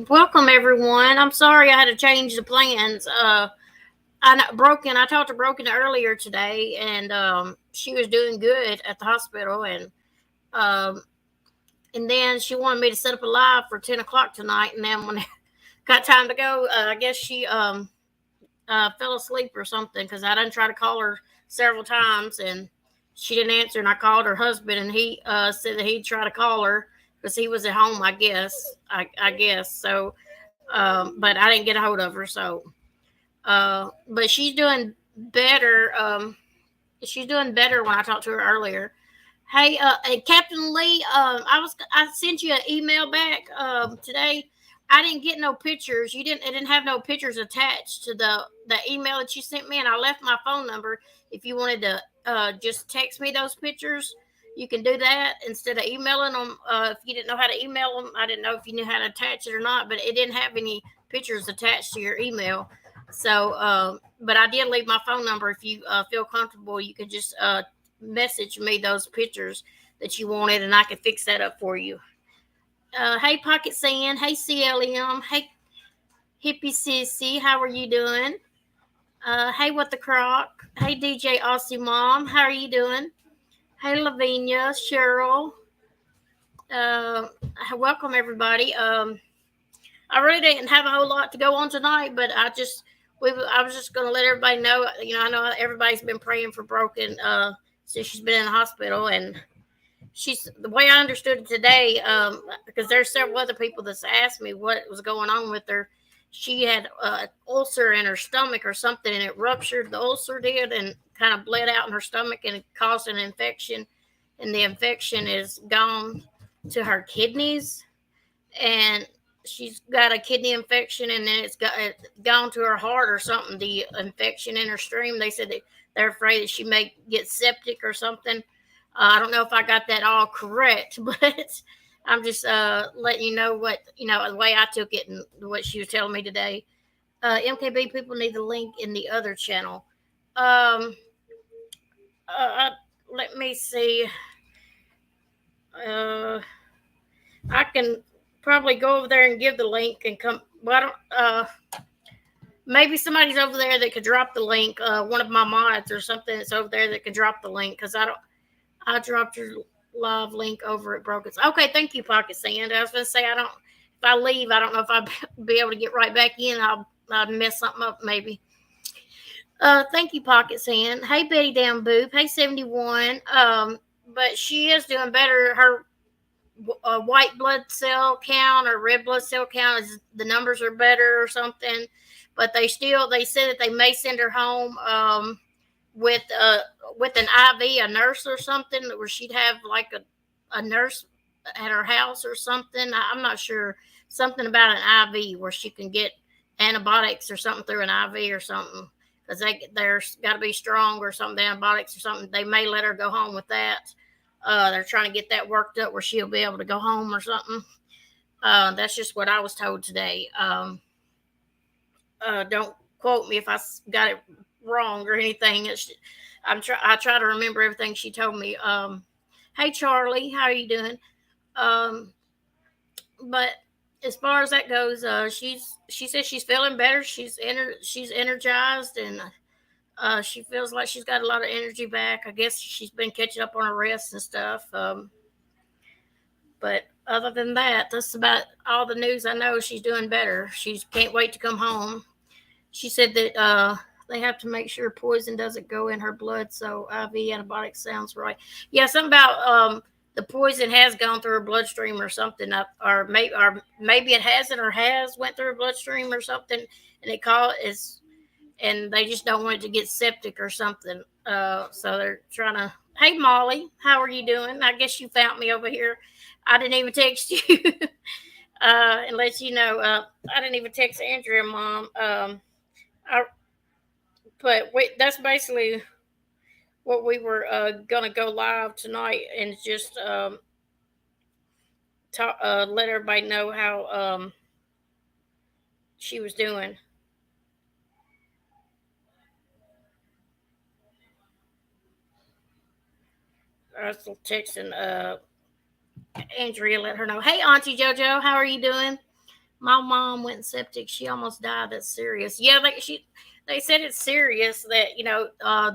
Welcome everyone. I'm sorry I had to change the plans. I talked to Broken earlier today, and she was doing good at the hospital, um, and then she wanted me to set up a live for 10 o'clock tonight. And then when it got time to go, I guess she fell asleep or something because I didn't try to call her several times, and she didn't answer. And I called her husband, and he said that he'd try to call her because he was at home. I guess so. But I didn't get a hold of her. But she's doing better. She's doing better when I talked to her earlier. Hey, Captain Lee. I sent you an email back today. I didn't get no pictures. You didn't. It didn't have no pictures attached to the email that you sent me, and I left my phone number. If you wanted to just text me those pictures, you can do that instead of emailing them. If you didn't know how to email them, I didn't know if you knew how to attach it or not. But it didn't have any pictures attached to your email. But I did leave my phone number. If you feel comfortable, you could just message me those pictures that you wanted, and I could fix that up for you. Hey, Pocket Sand. Hey, CLM. Hey, Hippie Sissy. How are you doing? Hey, What the Croc. Hey, DJ Aussie Mom. How are you doing? Hey, Lavinia. Cheryl. Uh, Welcome, everybody. I really didn't have a whole lot to go on tonight, but I was just going to let everybody know. I know everybody's been praying for Broken since she's been in the hospital, and she's the way I understood it today. Because there's several other people that's asked me what was going on with her. She had an ulcer in her stomach or something, and it ruptured. The ulcer did, and kind of bled out in her stomach, and it caused an infection. And the infection is gone to her kidneys, and she's got a kidney infection, and then it's gone to her heart or something. The infection in her stream. They said that they're afraid that she may get septic or something. I don't know if I got that all correct, but I'm just letting you know what the way I took it and what she was telling me today. MKB people need the link in the other channel. Um, Let me see. Uh, I can probably go over there and give the link and come. Well, I don't. Maybe somebody's over there that could drop the link. One of my mods or something that's over there that could drop the link because I don't. I dropped your live link over at Broken's. Okay, thank you, Pocket Sand. I was going to say I don't. If I leave, I don't know if I'll be able to get right back in. I'll mess something up maybe. Thank you, Pocket Sand. Hey, Betty Down Boop. Hey, 71. But she is doing better. Her white blood cell count or red blood cell count is the numbers are better or something. But they said that they may send her home with an IV, a nurse or something, where she'd have like a nurse at her house or something. I'm not sure. Something about an IV where she can get antibiotics or something through an IV or something because there's got to be strong or something, antibiotics or something. They may let her go home with that. They're trying to get that worked up where she'll be able to go home or something. That's just what I was told today. Don't quote me if I got it wrong or anything. I try to remember everything she told me. Hey Charlie, how are you doing? Um, but as far as that goes, she says she's feeling better. She's energized, and she feels like she's got a lot of energy back. I guess she's been catching up on her rest and stuff. But other than that, that's about all the news I know. She's doing better. She can't wait to come home. She said that they have to make sure poison doesn't go in her blood. So IV antibiotics sounds right. Yeah, something about the poison has gone through her bloodstream or something, or maybe it hasn't or has went through her bloodstream or something, and and they just don't want it to get septic or something. So they're trying to. Hey Molly, how are you doing? I guess you found me over here. I didn't even text you and let you know. I didn't even text Andrea, Mom. I, that's basically what we were gonna go live tonight and just let everybody know how she was doing. I was still texting Andrea let her know. Hey, Auntie JoJo, how are you doing? My mom went septic. She almost died. That's serious. Yeah, they said it's serious. That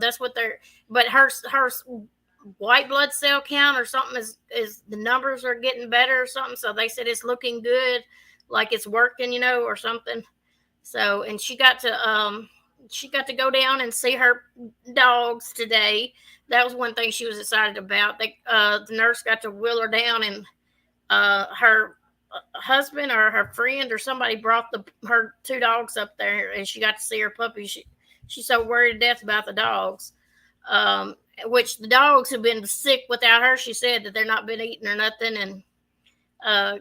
that's what they're. But her white blood cell count or something is the numbers are getting better or something. So they said it's looking good, like it's working, or something. So and she got to go down and see her dogs today. That was one thing she was excited about. The nurse got to wheel her down, and her husband or her friend or somebody brought her two dogs up there, and she got to see her puppy. She's so worried to death about the dogs. Um, which the dogs have been sick without her. She said that they're not been eating or nothing, and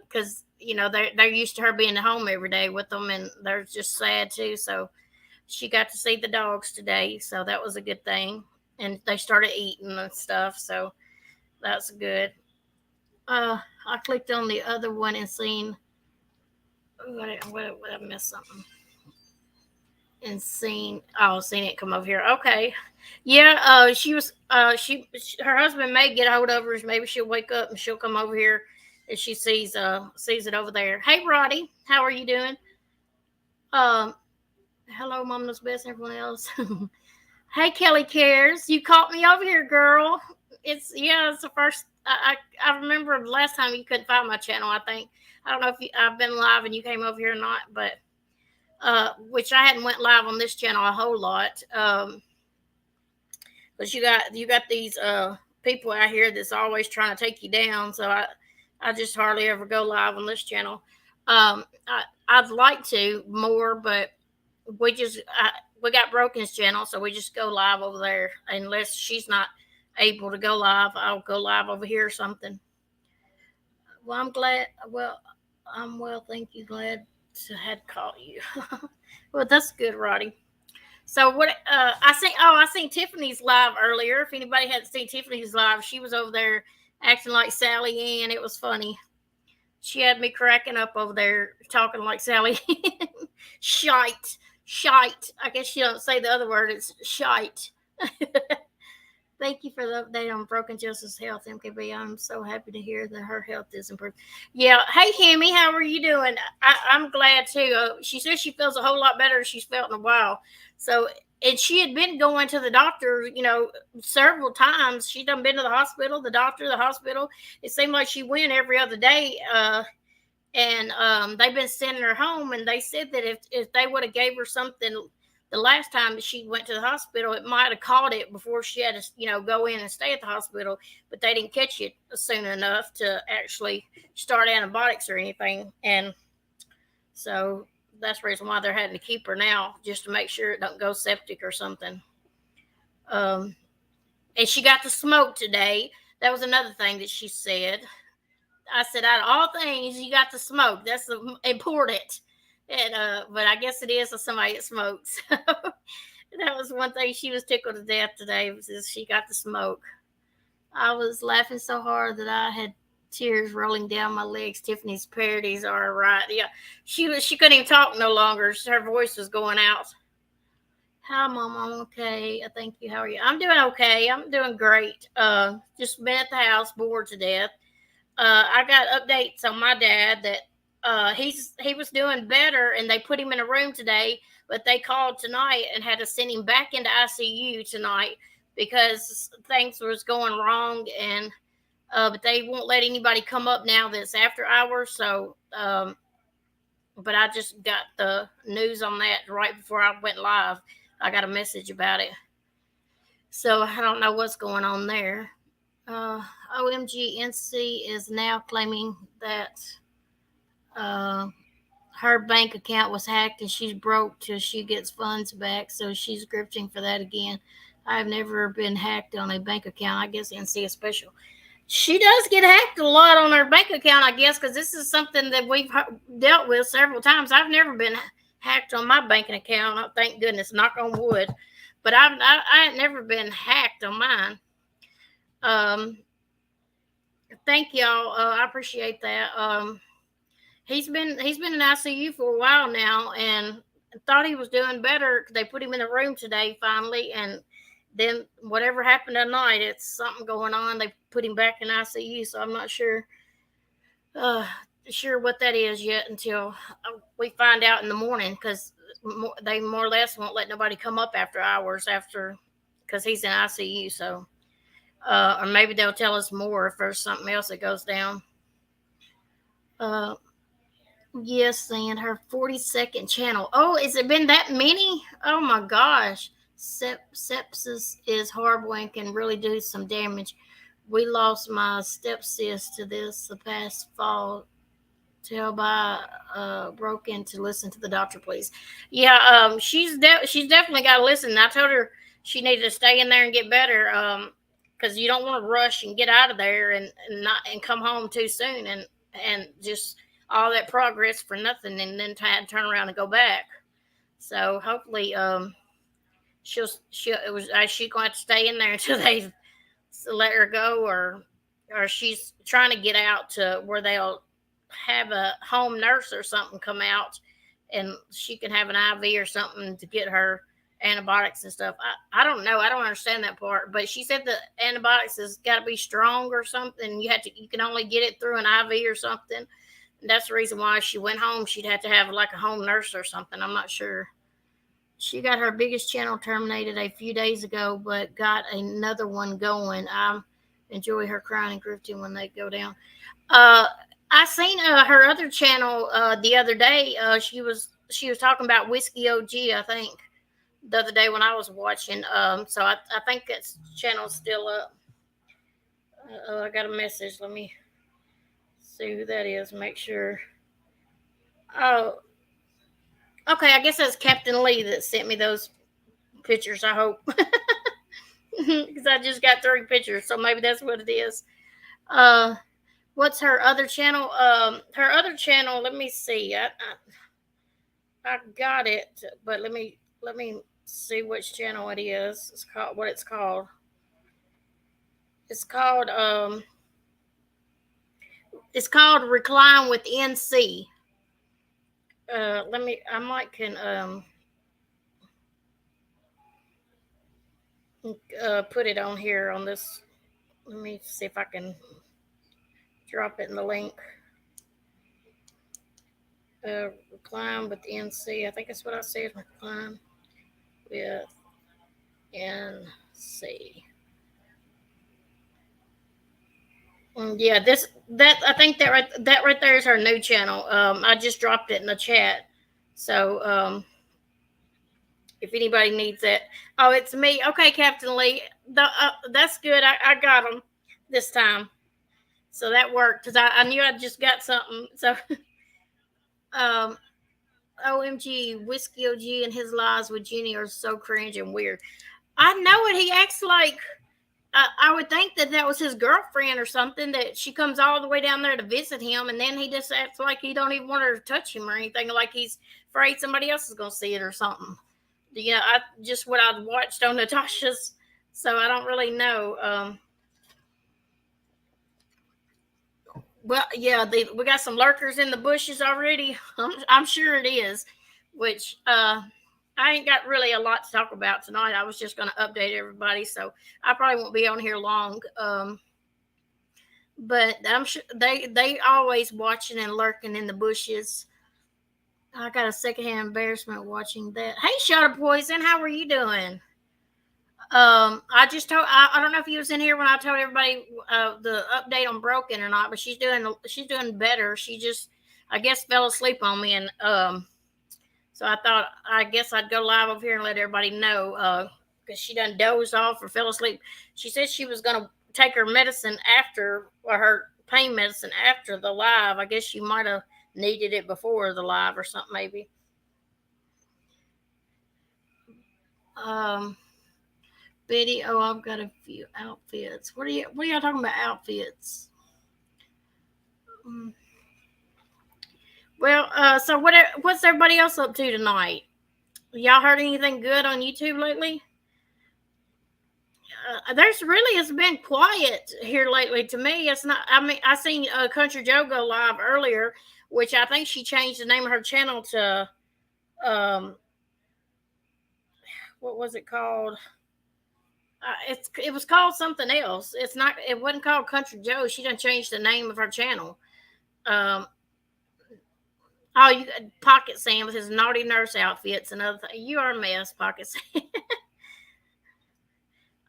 because they're used to her being at home every day with them, and they're just sad too. So she got to see the dogs today, so that was a good thing. And they started eating and stuff, so that's good. I clicked on the other one and seen what I missed something and seen it come over here. Okay, yeah. She was her husband may get a hold of her. Maybe she'll wake up and she'll come over here if she sees it over there. Hey, Roddy, how are you doing? Um, hello, Mama's best, and everyone else. Hey, Kelly Cares, you caught me over here, girl. It's the first. I remember the last time you couldn't find my channel. I think I don't know if I've been live and you came over here or not, but which I hadn't went live on this channel a whole lot. But you got these people out here that's always trying to take you down. So I just hardly ever go live on this channel. I'd like to more, but we just we got Broken's channel, so we just go live over there. Unless she's not able to go live, I'll go live over here or something. Well, I'm glad. Well, I'm well, thank you. Glad to had caught you. Well, that's good, Roddy. So what? I seen Tiffany's live earlier. If anybody hadn't seen Tiffany's live, she was over there acting like Sally Ann. It was funny. She had me cracking up over there talking like Sally. Shite. Shite. I guess she don't say the other word. It's shite. Thank you for the update on Broken Justice Health, MKB. I'm so happy to hear that her health is improved. Yeah. Hey, Hemi, how are you doing? I'm glad too. She says she feels a whole lot better than she's felt in a while. So, and she had been going to the doctor, several times. She'd done been to the hospital, the doctor, the hospital. It seemed like she went every other day. And they've been sending her home, and they said that if they would have gave her something the last time that she went to the hospital, it might have caught it before she had to go in and stay at the hospital, but they didn't catch it soon enough to actually start antibiotics or anything. And so that's the reason why they're having to keep her now, just to make sure it don't go septic or something. And she got to smoke today. That was another thing that she said. I said, out of all things, you got to smoke. That's important. And but I guess it is for somebody that smokes. That was one thing she was tickled to death today, was she got to smoke. I was laughing so hard that I had tears rolling down my legs. Tiffany's parodies are right. Yeah, she couldn't even talk no longer. Her voice was going out. Hi, Mom. I'm okay. Thank you. How are you? I'm doing okay. I'm doing great. Just been at the house, bored to death. I got updates on my dad that he was doing better, and they put him in a room today, but they called tonight and had to send him back into ICU tonight because things was going wrong, and but they won't let anybody come up now that's after hours. So but I just got the news on that right before I went live. I got a message about it, so I don't know what's going on there. OMG NC is now claiming that her bank account was hacked and she's broke till she gets funds back, so she's grifting for that again. I've never been hacked on a bank account. I guess NC is special. She does get hacked a lot on her bank account, I guess, because this is something that we've dealt with several times. I've never been hacked on my banking account. Thank goodness, knock on wood. But I ain't never been hacked on mine. Thank y'all. I appreciate that. He's been in ICU for a while now, and thought he was doing better. They put him in the room today finally, and then whatever happened tonight, it's something going on. They put him back in ICU, so I'm not sure uh, sure what that is yet until we find out in the morning because they more or less won't let nobody come up after hours after because he's in ICU. So, or maybe they'll tell us more if there's something else that goes down. Uh, yes, and her 42nd channel. Oh, has it been that many? Oh my gosh. Sepsis is horrible and can really do some damage. We lost my stepsis to this the past fall. Tell by broke in to listen to the doctor, please. Yeah, she's definitely got to listen. I told her she needed to stay in there and get better. Because you don't want to rush and get out of there and not and come home too soon and just all that progress for nothing and then turn around and go back. So hopefully she'll it was she going to have to stay in there until they let her go or she's trying to get out to where they'll have a home nurse or something come out and she can have an IV or something to get her antibiotics and stuff. I don't know. I don't understand that part. But she said the antibiotics has got to be strong or something. You can only get it through an IV or something. And that's the reason why she went home. She'd have to have like a home nurse or something. I'm not sure. She got her biggest channel terminated a few days ago, but got another one going. I enjoy her crying and grifting when they go down. Uh, I seen her other channel the other day. She was talking about Whiskey OG. I think the other day when I was watching. So I think that channel's still up. I got a message. Let me see who that is. Make sure. Oh, okay. I guess that's Captain Lee that sent me those pictures. I hope because I just got 3 pictures, so maybe that's what it is. Uh, what's her other channel? Her other channel. Let me see. I got it, but let me see which channel it is. It's called what it's called. It's called it's called Recline with NC. Let me I might can put it on here on this. Let me see if I can drop it in the link. Recline with NC. I think that's what I said. Recline with NC. Yeah, that I think that right there is her new channel. I just dropped it in the chat, so if anybody needs it, oh, it's me. Okay, Captain Lee, that's good. I got them this time, so that worked because I knew I just got something. So, um, OMG, Whiskey OG and his lies with Jenny are so cringe and weird. I know it. He acts like I would think that was his girlfriend or something. That she comes all the way down there to visit him, and then he just acts like he don't even want her to touch him or anything. Like he's afraid somebody else is gonna see it or something. I just what I've watched on Natasha's, so I don't really know. Well, yeah, we got some lurkers in the bushes already. I'm sure it is. Which I ain't got really a lot to talk about tonight. I was just going to update everybody, so I probably won't be on here long. But I'm sure they always watching and lurking in the bushes. I got a secondhand embarrassment watching that. Hey, Shutter Poison, how are you doing? I just told I don't know if he was in here when I told everybody the update on Broken or not, but she's doing better. She just I guess fell asleep on me and so I guess I'd go live over here and let everybody know because she done dozed off or fell asleep. She said she was gonna take her medicine after or her pain medicine after the live. I guess she might have needed it before the live or something maybe. Um Betty, oh, I've got a few outfits. What are y'all talking about outfits? Mm. Well, so what's everybody else up to tonight? Y'all heard anything good on YouTube lately? There's really has been quiet here lately. To me, it's not. I mean, I seen Country Joe go live earlier, which I think she changed the name of her channel to, um, what was it called? It was called something else. It wasn't called Country Joe. She done changed the name of her channel. Um, oh, you Pocket Sam with his naughty nurse outfits and other things. You are a mess, Pocket Sam.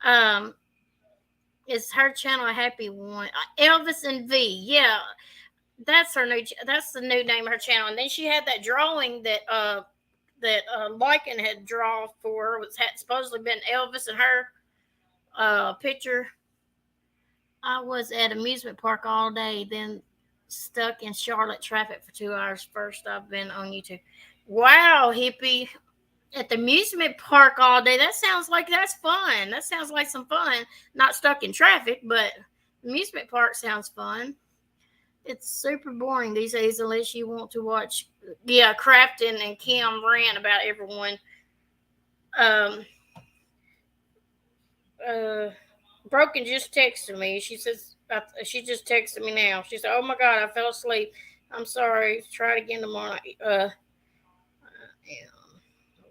um, is her channel a happy one? Elvis and V. Yeah, that's her new. That's the new name of her channel. And then she had that drawing that Lycan had drawn for her, was had supposedly been Elvis and her picture. I was at amusement park all day, then stuck in Charlotte traffic for 2 hours. First, I've been on YouTube. Wow, hippie. At the amusement park all day. That sounds like that's fun. That sounds like some fun. Not stuck in traffic, but amusement park sounds fun. It's super boring these days unless you want to watch, yeah, Crafton and Kim rant about everyone. Um, uh, Broken just texted me. She says she just texted me now. She said, "Oh my God, I fell asleep. I'm sorry. Try it again tomorrow night." I am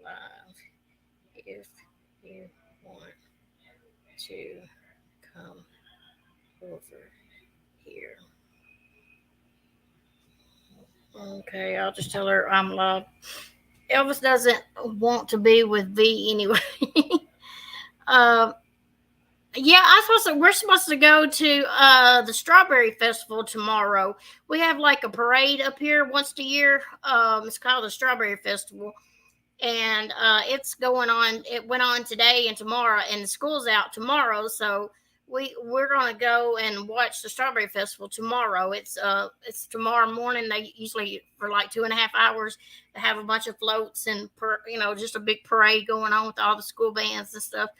live. If you want to come over here, okay. I'll just tell her I'm live. Elvis doesn't want to be with V anyway. uh, Yeah, we're supposed to go to the Strawberry Festival tomorrow. We have like a parade up here once a year. It's called the Strawberry Festival, and it's going on. It went on today and tomorrow, and the school's out tomorrow, so we're gonna go and watch the Strawberry Festival tomorrow. It's tomorrow morning. They usually for like 2.5 hours they have a bunch of floats and just a big parade going on with all the school bands and stuff.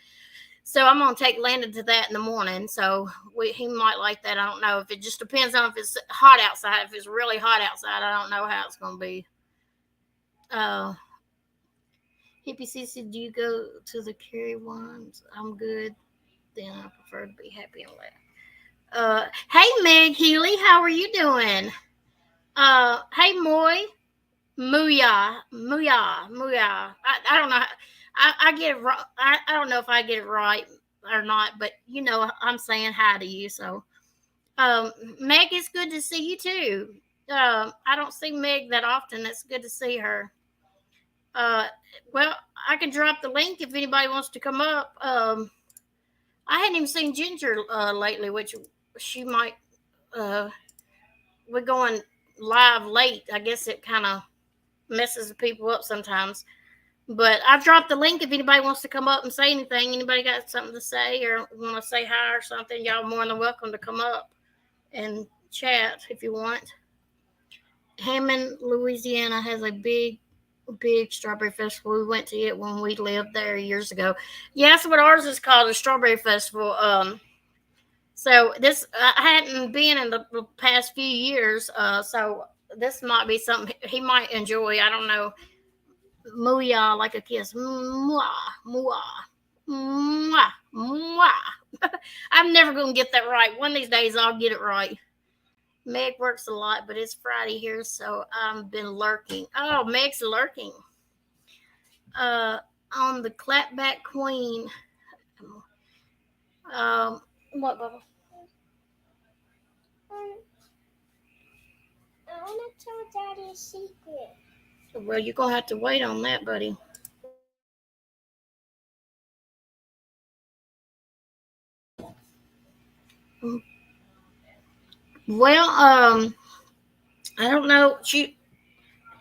So I'm gonna take Landon to that in the morning. So he might like that. I don't know. If it just depends on if it's hot outside. If it's really hot outside, I don't know how it's gonna be. Uh, Hippie Sissy, do you go to the Carry ones? I'm good. Then I prefer to be happy and laugh. Hey Meg Healy, how are you doing? Hey Moy, Mooyah, Mooyah, Mooyah. I don't know. I get it wrong. I don't know if I get it right or not, but I'm saying hi to you. So, Meg, it's good to see you too. I don't see Meg that often. It's good to see her. Uh, well, I can drop the link if anybody wants to come up. I hadn't even seen Ginger lately, which she might. Uh, we're going live late. I guess it kind of messes the people up sometimes. But I've dropped the link if anybody wants to come up and say anything. Anybody got something to say or want to say hi or something, y'all more than welcome to come up and chat if you want. Hammond, Louisiana has a big strawberry festival. We went to it when we lived there years ago. Yeah, that's what ours is called, a strawberry festival. So this I hadn't been in the past few years. So this might be something he might enjoy. I don't know. Mooyah, like a kiss. Mwah, mwah, mwah, mwah. I'm never going to get that right. One of these days I'll get it right. Meg works a lot, but it's Friday here, so I've been lurking. Oh, Meg's lurking. Uh, on the Clapback Queen. What, Bubba? I want to tell Daddy a secret. Well, you're going to have to wait on that, buddy. Well, I don't know.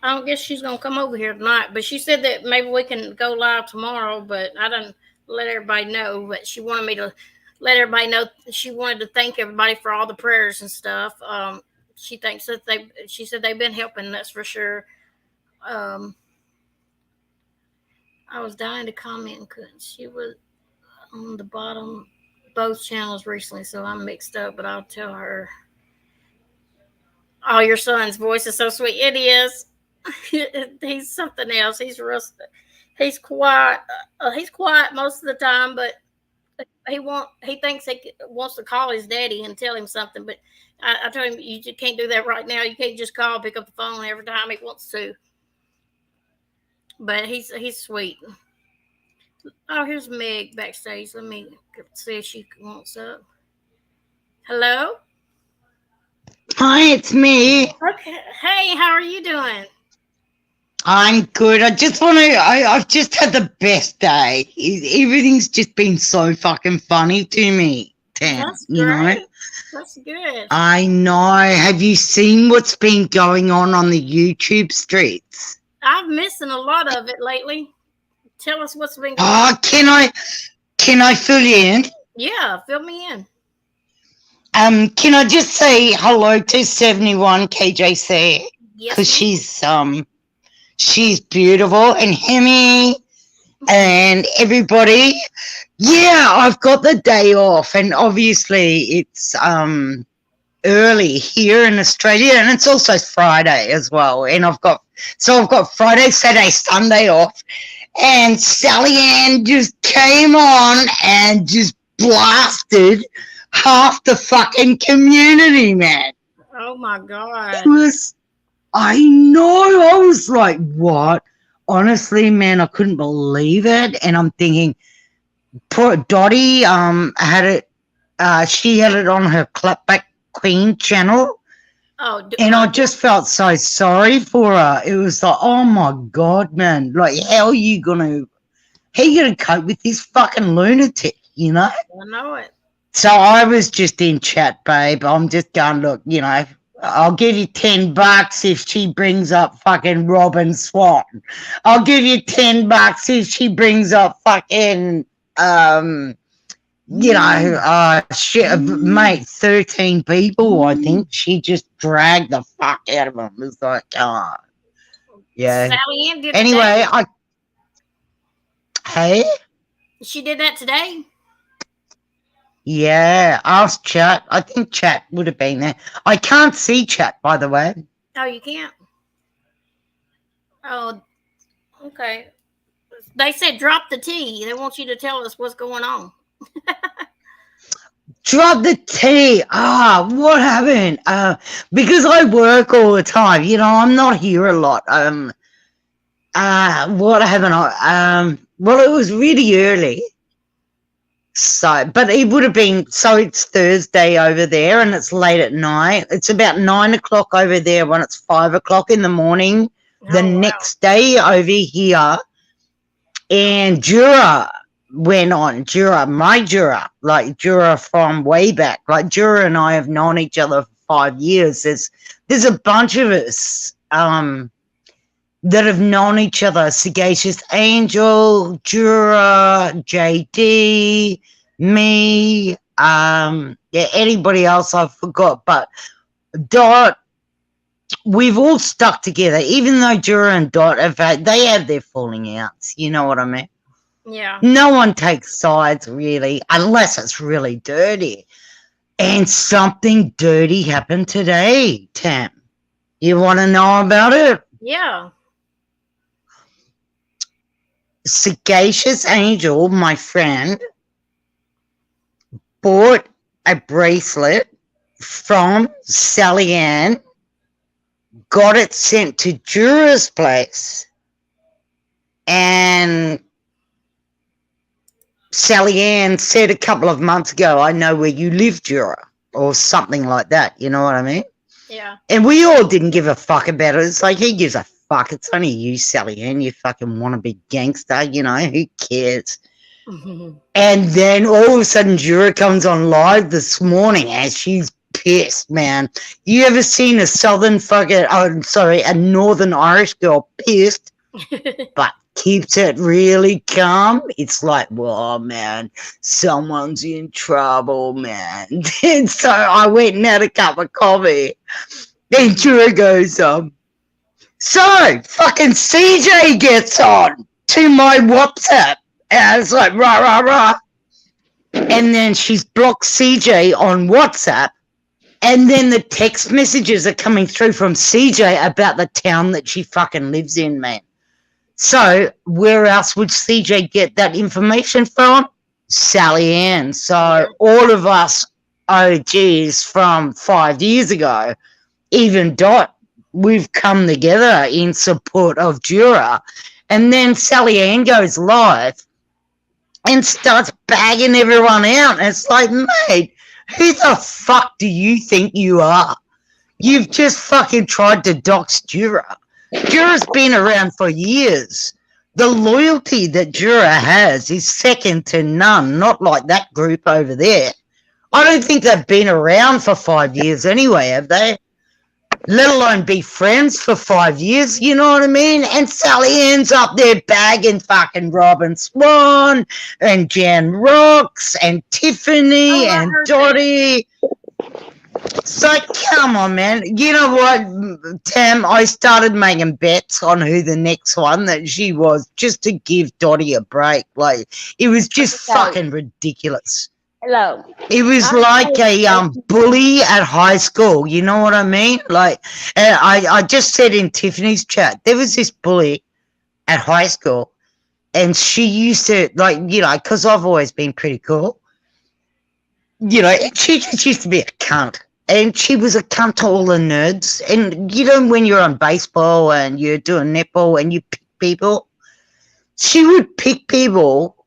I don't guess she's gonna come over here tonight, but she said that maybe we can go live tomorrow. But I didn't let everybody know. But she wanted me to let everybody know. She wanted to thank everybody for all the prayers and stuff. She thinks that she said they've been helping. That's for sure. Um, I was dying to comment and couldn't. She was on the bottom both channels recently, so I'm mixed up. But I'll tell her. Oh, your son's voice is so sweet. It is. He's something else. He's quiet. He's quiet most of the time, but he thinks he wants to call his daddy and tell him something. But I told him you can't do that right now. You can't just pick up the phone every time he wants to. But he's sweet. Oh, here's Meg backstage. Let me see if she wants up. Hello. Hi, it's me. Okay. Hey, how are you doing? I'm good. I just want to. I've just had the best day. Everything's just been so fucking funny to me, Tam. That's You know? great. That's good. I know. Have you seen what's been going on the YouTube streets? I'm missing a lot of it lately. Tell us what's been going Oh, on. can I fill you in? Yeah, fill me in. Can I just say hello to 71 KJC? Yes, Because ma'am. she's beautiful, and Hemi and everybody. Yeah, I've got the day off, and obviously it's early here in Australia, and it's also Friday as well. And I've got Friday, Saturday, Sunday off, and Sally Ann just came on and just blasted half the fucking community, man. Oh my It God. was, I know, I was like, what? Honestly, man, I couldn't believe it, and I'm thinking, poor Dottie, had it. She had it on her Clapback Queen channel, Oh, and I just felt so sorry for her. It was like, oh my god, man! Like, how you gonna cope with this fucking lunatic? You know? I know it. So I was just in chat, babe. I'm just going, look, I'll give you $10 if she brings up fucking Robin Swan. I'll give you $10 if she brings up fucking shit, mate, 13 people, I think. She just dragged the fuck out of them. It was like, oh, yeah. Sally Ann did it Anyway, today. hey? She did that today. Yeah, ask chat. I think chat would have been there. I can't see chat, by the way. Oh, you can't. Oh, okay. They said drop the T. They want you to tell us what's going on. Drop the T. What happened? Because I work all the time. I'm not here a lot. What happened? Well, it was really early. So, but it would have been, so it's Thursday over there and it's late at night. It's about 9 o'clock over there when it's 5 o'clock in the morning. The next day over here, and Jura went on. My Jura, like Jura from way back. Like Jura and I have known each other for 5 years. There's a bunch of us that have known each other. Sagacious Angel, Jura, JD, me, anybody else I forgot. But Dot, we've all stuck together, even though Jura and Dot they have their falling outs. You know what I mean? Yeah. No one takes sides really, unless it's really dirty. And something dirty happened today, Tam. You want to know about it? Yeah. Sagacious Angel, my friend, bought a bracelet from Sally Ann, got it sent to Jura's place, and Sally Ann said a couple of months ago, I know where you live, Jura, or something like that. You know what I mean? Yeah. And we all didn't give a fuck about it. It's like, who gives a fuck? It's only you, Sally Ann. You fucking want to be gangster, who cares? And then all of a sudden, Jura comes on live this morning and she's pissed, man. You ever seen a Northern Irish girl pissed, but keeps it really calm? It's like, well, man, someone's in trouble, man. And so I went and had a cup of coffee. Then Jura goes, so fucking CJ gets on to my WhatsApp. And I was like, rah, rah, rah. And then she's blocked CJ on WhatsApp. And then the text messages are coming through from CJ about the town that she fucking lives in, man. So where else would CJ get that information from? Sally Ann. So all of us OGs from 5 years ago, even Dot, we've come together in support of Jura. And then Sally Ann goes live and starts bagging everyone out. And it's like, mate, who the fuck do you think you are? You've just fucking tried to dox Jura. Jura's been around for years. The loyalty that Jura has is second to none, not like that group over there. I don't think they've been around for 5 years anyway, have they? Let alone be friends for 5 years, you know what I mean? And Sally ends up there bagging fucking Robin Swan and Jan Rocks and Oh, Tiffany I and heard that. Dottie. So come on, man. You know what, Tam? I started making bets on who the next one that she was just to give Dottie a break. Like it was just So, fucking ridiculous. hello. It was like a bully at high school. You know what I mean? Like I just said in Tiffany's chat, there was this bully at high school, and she used to because I've always been pretty cool. She just used to be a cunt. And she was a cunt to all the nerds. And when you're on baseball and you're doing netball and you pick people, she would pick people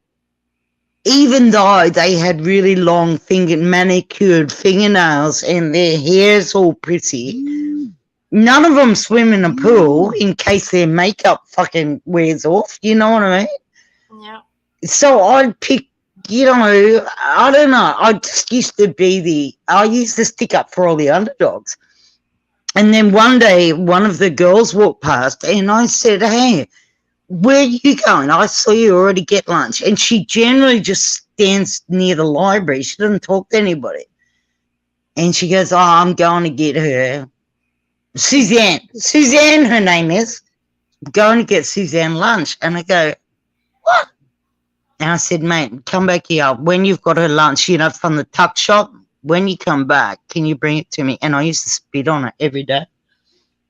even though they had really long manicured fingernails and their hair's all pretty. None of them swim in a pool in case their makeup fucking wears off. You know what I mean? Yeah. So I'd pick, I don't know. I just used to stick up for all the underdogs. And then one day, one of the girls walked past and I said, hey, where are you going? I saw you already get lunch. And she generally just stands near the library. She doesn't talk to anybody. And she goes, oh, I'm going to get her. Suzanne, her name is. Going to get Suzanne lunch. And I go, what? And I said, mate, come back here. When you've got her lunch, from the tuck shop, when you come back, can you bring it to me? And I used to spit on it every day.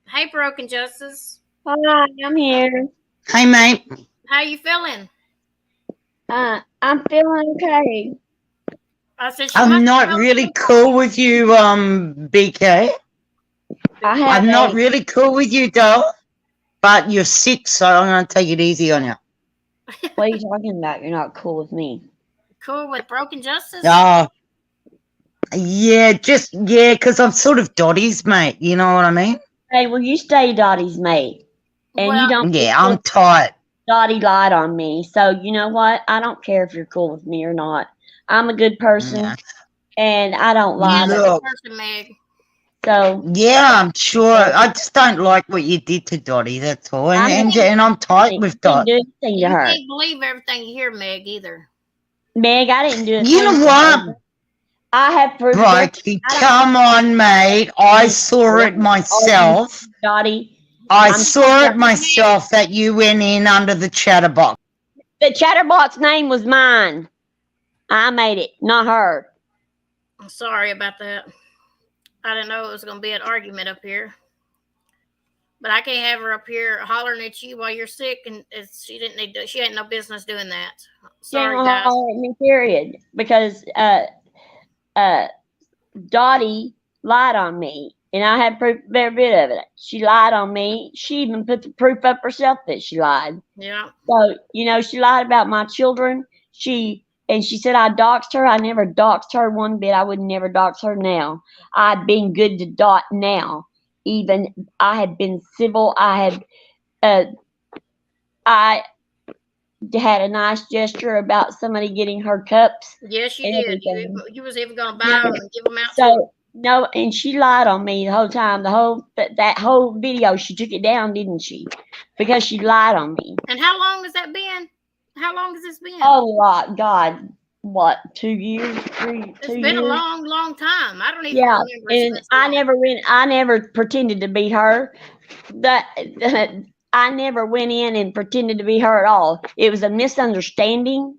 Hey, Broken Justice. Hi, I'm here. Hey, mate. How you feeling? I'm feeling okay. I said I'm not really cool with you, BK. I'm not really cool with you, doll. But you're sick, so I'm going to take it easy on you. What are you talking about? You're not cool with me. Cool with Broken Justice? Oh, yeah, because I'm sort of Dottie's mate. You know what I mean? Hey, well, you stay Dottie's mate. And you don't. Yeah, I'm tight. Dottie lied on me. So, you know what? I don't care if you're cool with me or not. I'm a good person. Yeah. And I don't lie. Good person, Meg. So. Yeah, I'm sure. I just don't like what you did to Dottie, that's all. And I'm tight with Dottie. You can't believe everything you hear, Meg, either. Meg, I didn't do it. You know what? I have proof. Brokey, come on, mate. I saw it myself. Dottie. I saw it myself that you went in under the chatterbox. The chatterbox name was mine. I made it, not her. I'm sorry about that. I didn't know it was going to be an argument up here. But I can't have her up here hollering at you while you're sick, and she ain't no business doing that. Sorry, guys. Holler at me, period. Because Dottie lied on me, and I had proof of every bit of it. She lied on me. She even put the proof up herself that she lied. Yeah. So, she lied about my children. She said I doxed her. I never doxed her one bit. I would never dox her now. I've been good to Dot now. Even I had been civil. I had a nice gesture about somebody getting her cups. Yes, you did. You was even going to buy them and give them out. So no, and she lied on me the whole time. That whole video, she took it down, didn't she? Because she lied on me. And how long has that been? How long has this been? Oh, God. What, 2 years? It's been a long, long time. I don't even remember. And I never pretended to be her. I never went in and pretended to be her at all. It was a misunderstanding.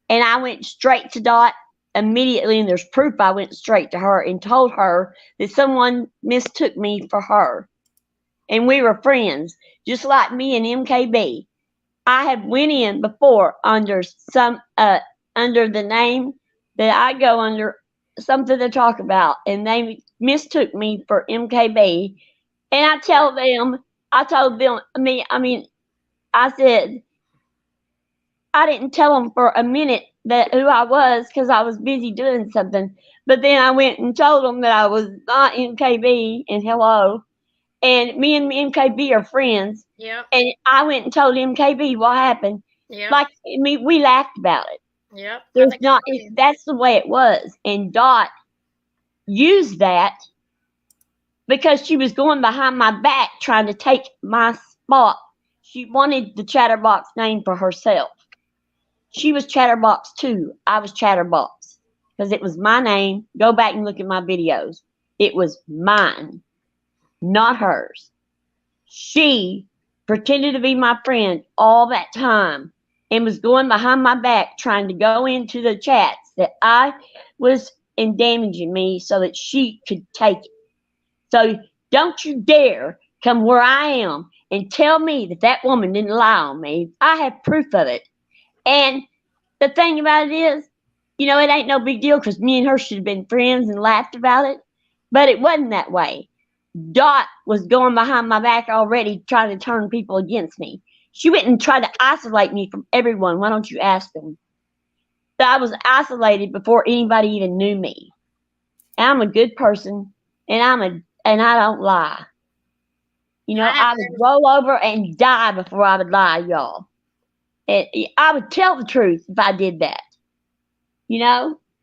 And I went straight to Dot immediately, and there's proof. I went straight to her and told her that someone mistook me for her. And we were friends, just like me and MKB. I had went in before under the name that I go under, something to talk about, and they mistook me for MKB. And I told them, I said, I didn't tell them for a minute that who I was because I was busy doing something. But then I went and told them that I was not MKB and hello. And me and MKB are friends. Yep. And I went and told MKB what happened. Yep. Like we laughed about it. Yep. I There's think not. so too. That's the way it was. And Dot used that because she was going behind my back trying to take my spot. She wanted the Chatterbox name for herself. She was Chatterbox too. I was Chatterbox because it was my name. Go back and look at my videos. It was mine, not hers. She pretended to be my friend all that time and was going behind my back trying to go into the chats that I was and damaging me so that she could take it. So don't you dare come where I am and tell me that that woman didn't lie on me. I have proof of it. And the thing about it is, it ain't no big deal because me and her should have been friends and laughed about it. But it wasn't that way. Dot was going behind my back already trying to turn people against me. She went and tried to isolate me from everyone. Why don't you ask them? That I was isolated before anybody even knew me. And I'm a good person, and I don't lie. I would roll over and die before I would lie, y'all. And I would tell the truth if I did that.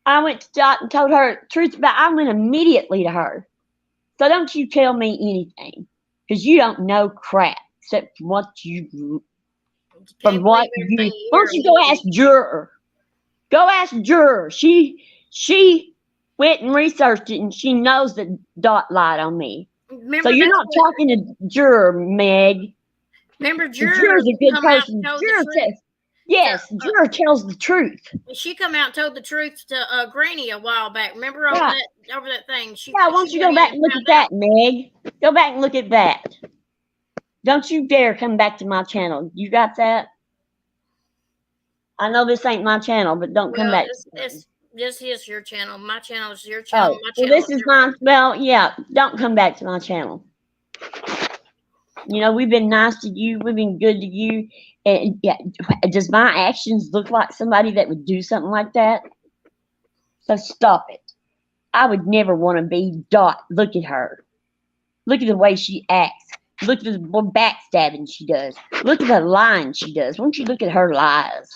I went to Dot and told her the truth about. I went immediately to her. So don't you tell me anything, because you don't know crap except from what you. Why don't you go ask Juror? Go ask Juror. She went and researched it, and she knows that Dot lied on me. So you're not talking to Juror, Meg. Remember, Juror's a good person. Juror says, yes, Juror tells the truth. She come out and told the truth to Granny a while back. Remember over that thing? Why don't you go back and look at that, Meg? Go back and look at that. Don't you dare come back to my channel. You got that? I know this ain't my channel, but don't come back. This is your channel. My channel is your channel. Oh, well, this is mine. Well, yeah, don't come back to my channel. We've been nice to you. We've been good to you. And yeah, does my actions look like somebody that would do something like that? So stop it. I would never want to be Dot. Look at her. Look at the way she acts. Look at the backstabbing she does. Look at the lying she does. Won't you look at her lies?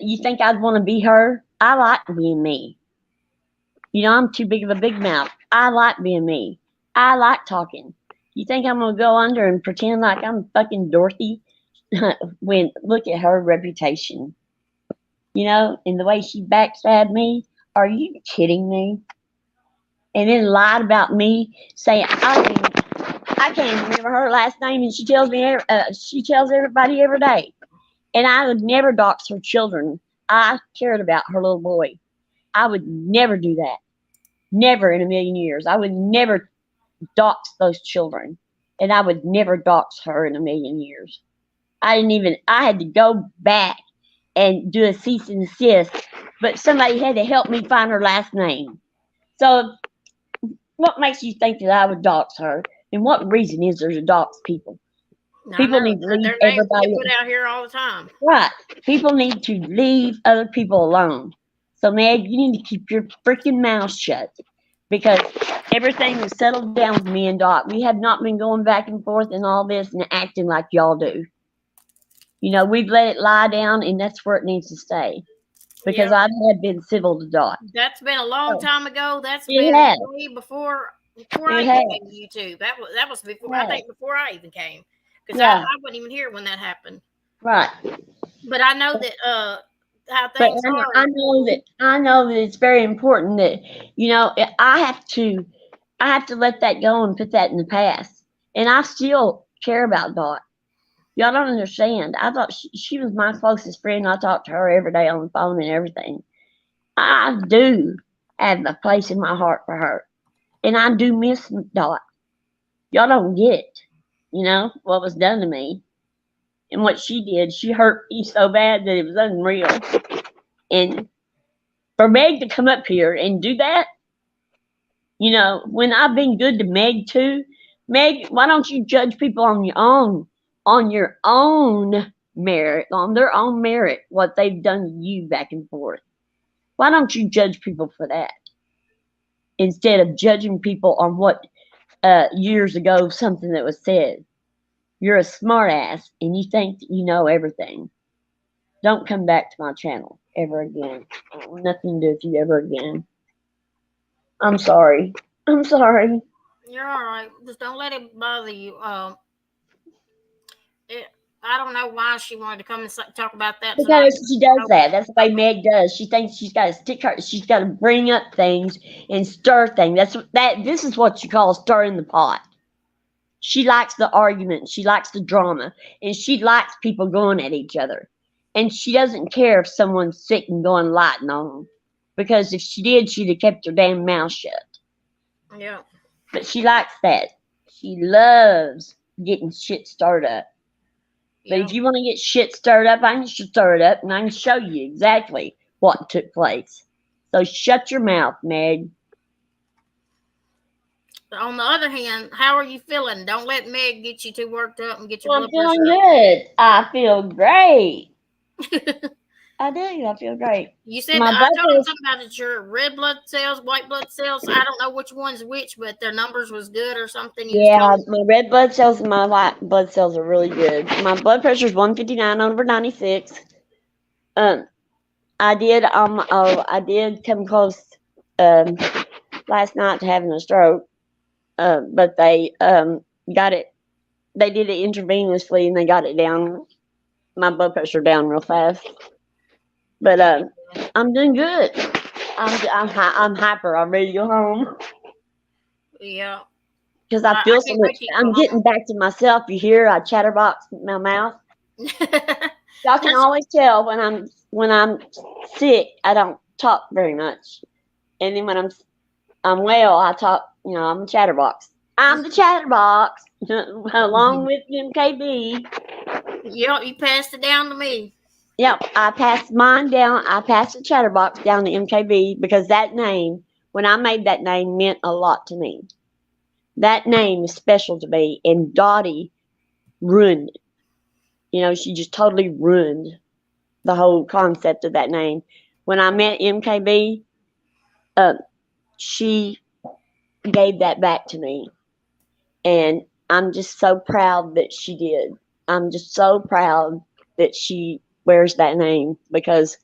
You think I'd want to be her? I like being me. I'm too big of a big mouth. I like being me. I like talking. You think I'm going to go under and pretend like I'm fucking Dorothy? When look at her reputation. And the way she backstabbed me. Are you kidding me? And then lied about me, saying I can't even remember her last name, and she tells everybody every day. And I would never dox her children. I cared about her little boy. I would never do that. Never in a million years. I would never dox those children. And I would never dox her in a million years. I had to go back and do a cease and desist, but somebody had to help me find her last name. So what makes you think that I would dox her? And what reason is there to dox people? People need to leave everybody put out here all the time. Right. People need to leave other people alone. So, Meg, you need to keep your freaking mouth shut, because everything is settled down with me and Dot. We have not been going back and forth and all this and acting like y'all do. We've let it lie down, and that's where it needs to stay. Because I had been civil to Dot. That's been a long time ago. That's been way before I came to YouTube. That was before. I think before I even came. Because I wasn't even here when that happened. Right. But I know that how things are. I know that it's very important that I have to let that go and put that in the past. And I still care about Dot. Y'all don't understand. I thought she was my closest friend. I talked to her every day on the phone and everything. I do have a place in my heart for her. And I do miss Dot. Y'all don't get it. What was done to me. And what she did, she hurt me so bad that it was unreal. And for Meg to come up here and do that, when I've been good to Meg too, Meg, why don't you judge people on your own merit, on their own merit, what they've done to you back and forth. Why don't you judge people for that instead of judging people on what years ago something that was said? You're a smart ass and you think that you know everything. Don't come back to my channel ever again. I want nothing to do with you ever again. I'm sorry. I'm sorry. You're all right. Just don't let it bother you. It, I don't know why she wanted to come and talk about that tonight. Because she does that. That's the way Meg does. She thinks she's got to stick her. She's got to bring up things and stir things. This is what you call stirring the pot. She likes the argument. She likes the drama, and she likes people going at each other. And she doesn't care if someone's sick and going lighting on them, because if she did, she'd have kept her damn mouth shut. Yeah. But she likes that. She loves getting shit stirred up. But if you want to get shit stirred up, I can stir it up and I can show you exactly what took place. So shut your mouth, Meg. On the other hand, how are you feeling? Don't let Meg get you too worked up and get your I'm blood feeling pressure good. I feel great. up. I do. I feel great. You said My I told blood you is- something about it, your red blood cells, white blood cells. I don't know which one's which, but their numbers was good or something. You was Yeah, telling my red blood cells and my white blood cells are really good. My blood pressure is 159/96. I did come close last night to having a stroke. But they got it. They did it intravenously, and they got it down. My blood pressure down real fast. But I'm doing good. I'm hyper. I'm ready to go home Yeah. because I feel so can't much. wait till you I'm go getting back to myself. You hear I chatterbox in my mouth. Y'all can always tell when I'm sick. I don't talk very much, and then when I'm well, I talk. You know, I'm a chatterbox. I'm the chatterbox, along with MKB. You passed it down to me. Yep, I passed mine down. I passed the chatterbox down to MKB because that name, when I made that name, meant a lot to me. That name is special to me, and Dottie ruined it. You know, she just totally ruined the whole concept of that name. When I met MKB, she gave that back to me, and I'm just so proud that she did. I'm just so proud that she wears that name because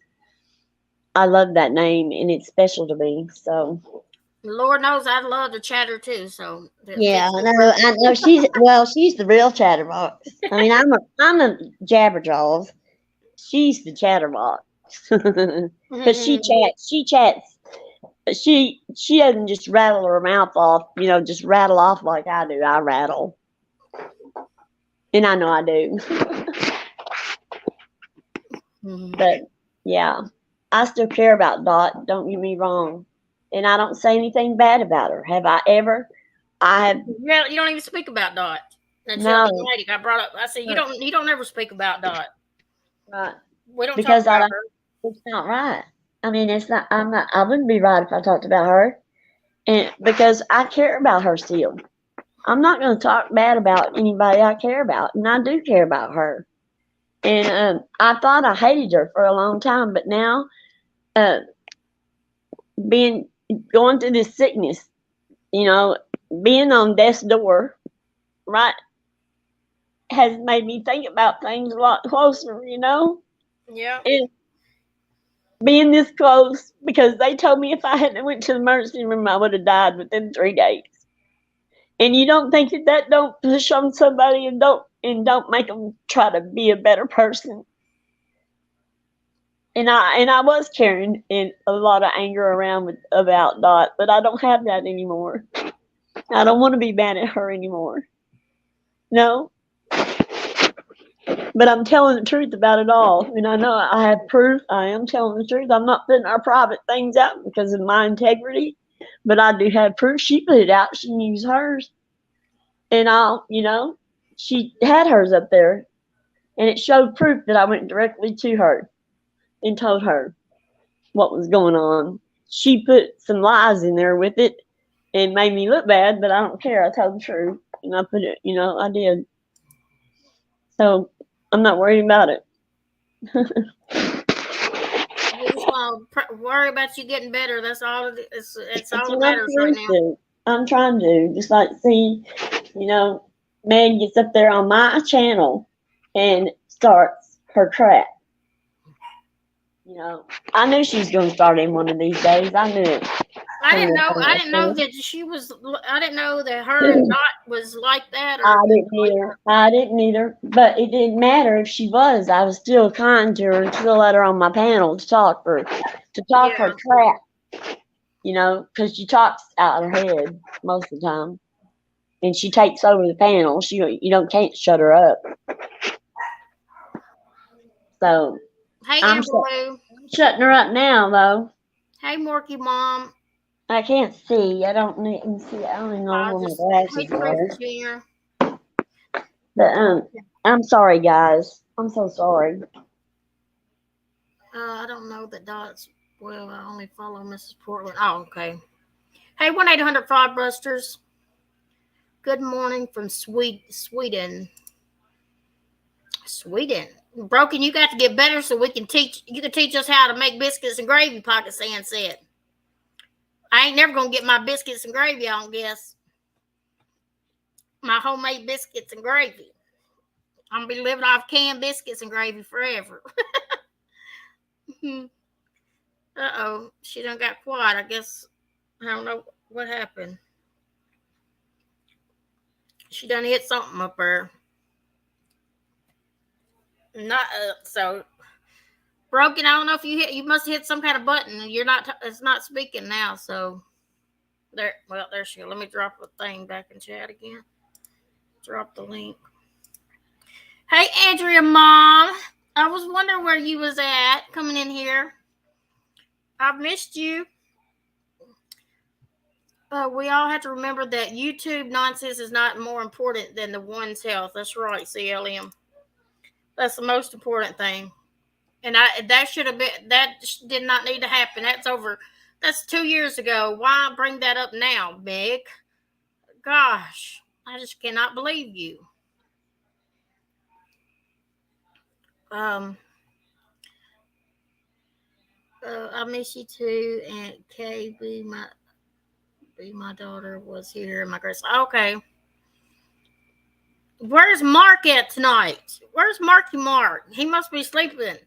I love that name and it's special to me. So Lord knows I'd love to chatter too. So yeah, I know she's the real chatterbox. I mean, I'm a jabberjaws. She's the chatterbox because she chats. She doesn't just rattle her mouth off. You know, just rattle off like I do. I rattle, and I know I do. But yeah, I still care about Dot. Don't get me wrong, and I don't say anything bad about her. Have I ever? I have. Yeah, you don't even speak about Dot. Until No. the lady got brought up. I said you don't ever speak about Dot. Right. We don't Because talk about her. it's not right. I mean, it's not. I wouldn't be right if I talked about her, and because I care about her still. I'm not going to talk bad about anybody I care about, and I do care about her. And I thought I hated her for a long time, but now, uh, being going through this sickness, you know, being on death's door, right, has made me think about things a lot closer, you know? Yeah. And being this close, because they told me if I hadn't went to the emergency room, I would have died within 3 days. And you don't think that don't push on somebody and don't make them try to be a better person. And I was carrying in a lot of anger around about Dot, but I don't have that anymore. I don't want to be mad at her anymore. No. But I'm telling the truth about it all. And I know I have proof. I am telling the truth. I'm not putting our private things out because of my integrity. But I do have proof. She put it out. She used hers. And she had hers up there. And it showed proof that I went directly to her and told her what was going on. She put some lies in there with it and made me look bad, but I don't care. I told the truth. And I put it, I did. So I'm not worried about it. We just want to worry about you getting better. That's all. It's That's all that what I'm matters right trying now. to. I'm trying to. Just like see, Meg gets up there on my channel and starts her crap. I knew she was going to start in one of these days. I knew it. I didn't know. I didn't know that she was. I didn't know that her and Dot was like that, I or didn't either. I didn't either. But it didn't matter if she was. I was still kind to her and still let her on my panel to talk her yeah. crap. Because she talks out of her head most of the time, and she takes over the panel. Can't shut her up. So Hey, I'm Amberlou. shutting her up now, though. Hey, Morky Mom. I can't see. I don't even see. I don't even know I where my just. Hey, glasses Christopher are. Jr. But I'm sorry, guys. I'm so sorry. I don't know that Dot's. Well, I only follow Mrs. Portland. Oh, okay. Hey, 1-800-5-Busters. Good morning from Sweden. Sweden. Broken, you got to get better so we can teach. You can teach us how to make biscuits and gravy. Pocket Sand said. I ain't never gonna get my biscuits and gravy. I don't guess my homemade biscuits and gravy. I'm gonna be living off canned biscuits and gravy forever. Uh-oh, she done got quiet. I guess I don't know what happened. She done hit something up there. Not so broken. I don't know if you hit. You must have hit some kind of button, and you're not. It's not speaking now. So there. Well, there she go. Let me drop the thing back in chat again. Drop the link. Hey, Andrea, Mom. I was wondering where you was at coming in here. I've missed you. We all have to remember that YouTube nonsense is not more important than the one's health. That's right, CLM. That's the most important thing. And that should have been, that did not need to happen. That's over. That's 2 years ago. Why bring that up now, Meg? Gosh, I just cannot believe you. I miss you too, and KB, my daughter was here. My girls. Okay. Where's Mark at tonight? Where's Marky Mark? He must be sleeping.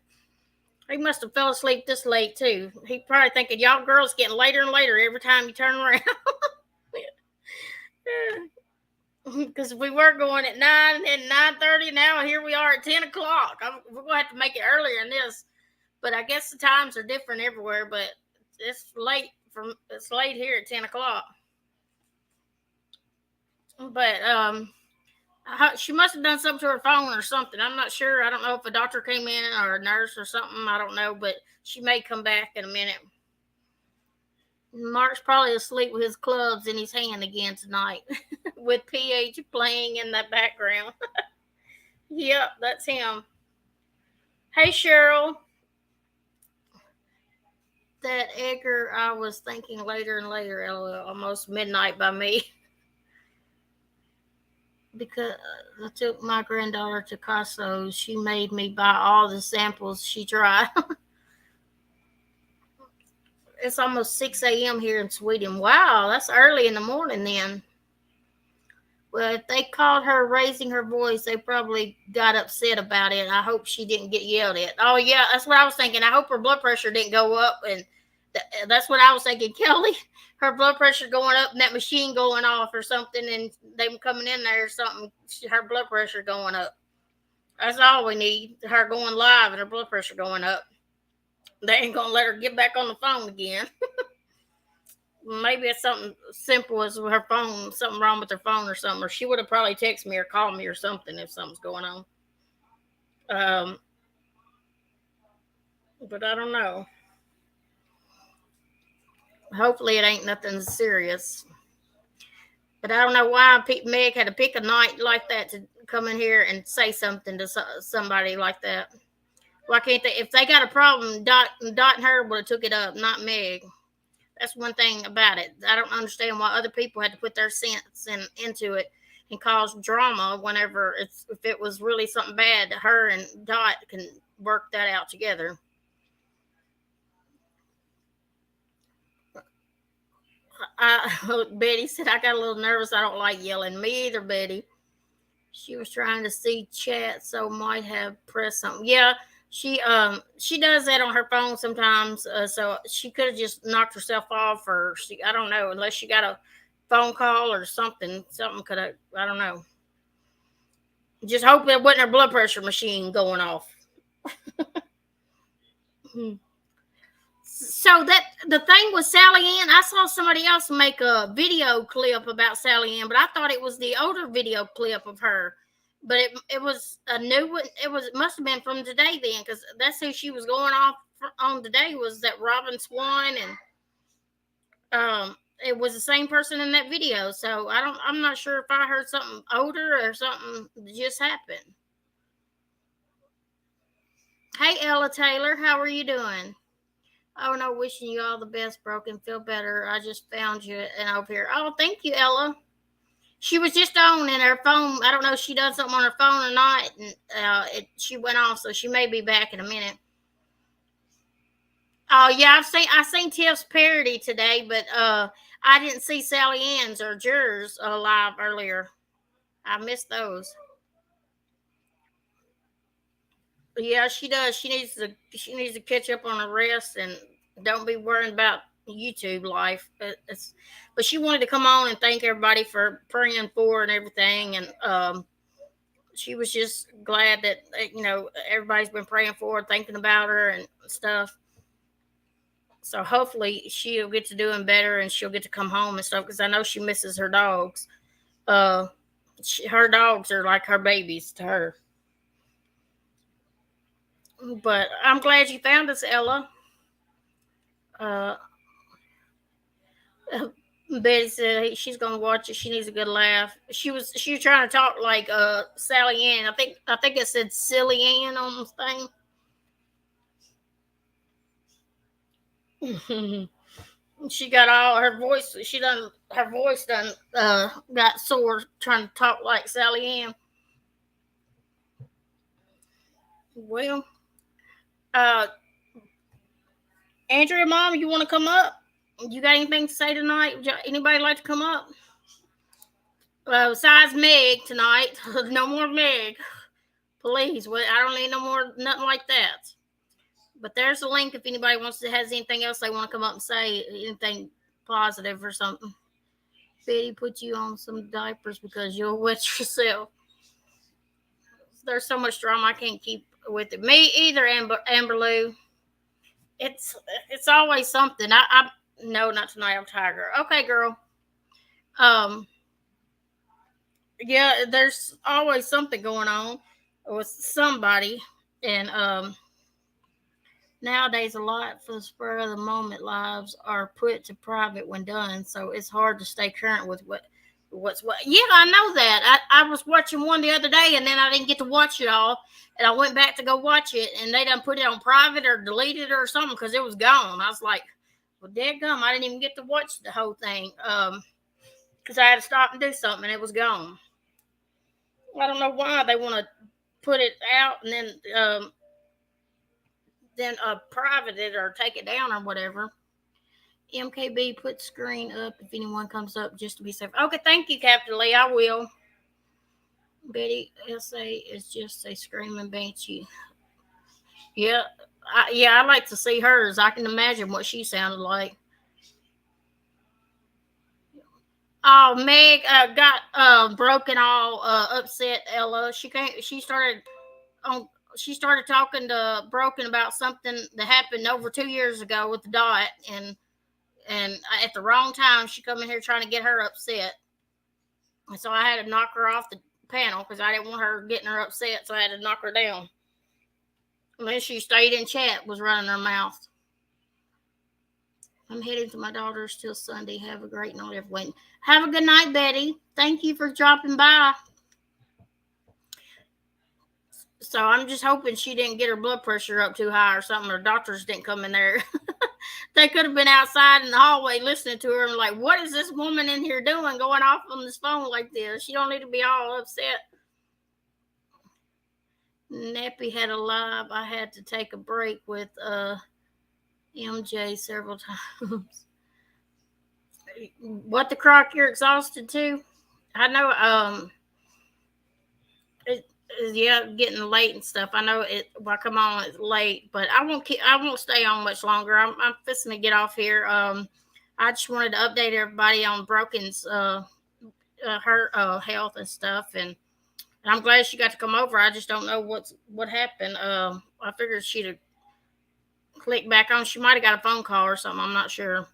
He must have fell asleep this late too. He probably thinking y'all girls getting later and later every time you turn around. Because we were going at 9 and 9:30. Now here we are at 10 o'clock. We're gonna have to make it earlier than this. But I guess the times are different everywhere. But it's late here at 10 o'clock. But she must have done something to her phone or something. I'm not sure. I don't know if a doctor came in or a nurse or something. I don't know, but she may come back in a minute. Mark's probably asleep with his clubs in his hand again tonight, with PH playing in the background. Yep, that's him. Hey, Cheryl. That Edgar, I was thinking later and later, almost midnight by me. Because I took my granddaughter to Costco. She made me buy all the samples she tried. It's almost 6 a.m. here in Sweden. Wow, that's early in the morning then. Well, if they called her raising her voice, they probably got upset about it. I hope she didn't get yelled at. Oh, yeah, that's what I was thinking. I hope her blood pressure didn't go up. And that's what I was thinking. Kelly, her blood pressure going up and that machine going off or something, and them coming in there or something, her blood pressure going up. That's all we need, her going live and her blood pressure going up. They ain't going to let her get back on the phone again. Maybe it's something simple as her phone, something wrong with her phone or something, or she would have probably texted me or called me or something if something's going on. But I don't know. Hopefully it ain't nothing serious. But I don't know why Meg had to pick a night like that to come in here and say something to somebody like that. Why can't they? If they got a problem, Dot and her would have took it up, not Meg. That's one thing about it. I don't understand why other people had to put their sense into it. and cause drama whenever if it was really something bad. Her and Dot can work that out together. Betty said, I got a little nervous. I don't like yelling. Me either, Betty. She was trying to see chat, so might have pressed something. Yeah, she does that on her phone sometimes. So she could have just knocked herself off, or I don't know, unless she got a phone call or something. Something could have, I don't know. Just hope it wasn't her blood pressure machine going off. So that the thing with Sally Ann, I saw somebody else make a video clip about Sally Ann, but I thought it was the older video clip of her. But it was a new one. It must have been from today then, because that's who she was going off on today, was that Robin Swan, and it was the same person in that video. So I'm not sure if I heard something older or something just happened. Hey Ella Taylor, how are you doing? Oh no, wishing you all the best, Broken. Feel better. I just found you and over here. Oh, thank you, Ella. She was just on in her phone. I don't know if she done something on her phone or not. And she went off, so she may be back in a minute. Oh yeah, I seen Tiff's parody today, but I didn't see Sally Ann's or Jers live earlier. I missed those. Yeah, she does. She needs to catch up on her rest and don't be worrying about YouTube life. But she wanted to come on and thank everybody for praying for her and everything, and she was just glad that everybody's been praying for her, thinking about her and stuff. So hopefully she'll get to doing better and she'll get to come home and stuff, because I know she misses her dogs. Uh, her dogs are like her babies to her. But I'm glad you found us, Ella. Uh, Betty said she's gonna watch it. She needs a good laugh. She was trying to talk like Sally Ann. I think it said Silly Ann on the thing. She got all her voice. Her voice done got sore trying to talk like Sally Ann. Well, uh, Andrea, Mom, you want to come up? You got anything to say tonight? Anybody like to come up? Besides Meg tonight, no more Meg. Please, I don't need no more, nothing like that. But there's a link if anybody has anything else they want to come up and say, anything positive or something. Betty put you on some diapers because you'll wet yourself. There's so much drama I can't keep with it. Me either, Amber Lou. It's always something. No, not tonight. I'm tired, girl. Okay, girl. Yeah, there's always something going on with somebody, and nowadays a lot for the spur of the moment lives are put to private when done, so it's hard to stay current with what's what. Yeah, I know that. I was watching one the other day, and then I didn't get to watch it all, and I went back to go watch it, and they done put it on private or deleted it or something because it was gone. I was like, well, dadgum, I didn't even get to watch the whole thing because I had to stop and do something, and it was gone. I don't know why they want to put it out and then private it or take it down or whatever. MKB, put screen up if anyone comes up just to be safe. Okay, thank you, Captain Lee. I will. Betty SA is just a screaming banshee. Yeah, I like to see hers. I can imagine what she sounded like. Oh, Meg got broken all upset. Ella, she started on. She started talking to Broken about something that happened over 2 years ago with the Dot, and at the wrong time, she come in here trying to get her upset. And so I had to knock her off the panel because I didn't want her getting her upset, so I had to knock her down. And then she stayed in chat, was running her mouth. I'm heading to my daughter's till Sunday. Have a great night, everyone. Have a good night, Betty. Thank you for dropping by. So I'm just hoping she didn't get her blood pressure up too high or something. Her doctors didn't come in there. They could have been outside in the hallway listening to her and like, what is this woman in here doing, going off on this phone like this? She don't need to be all upset. Nappy had a live. I had to take a break with MJ several times. What the croc? You're exhausted too. I know. It, yeah, getting late and stuff. I know it. Well, come on, it's late, but I won't. I won't stay on much longer. I'm fixing to get off here. I just wanted to update everybody on Broken's her health and stuff, and I'm glad she got to come over. I just don't know what happened. I figured she'd have clicked back on. She might have got a phone call or something. I'm not sure.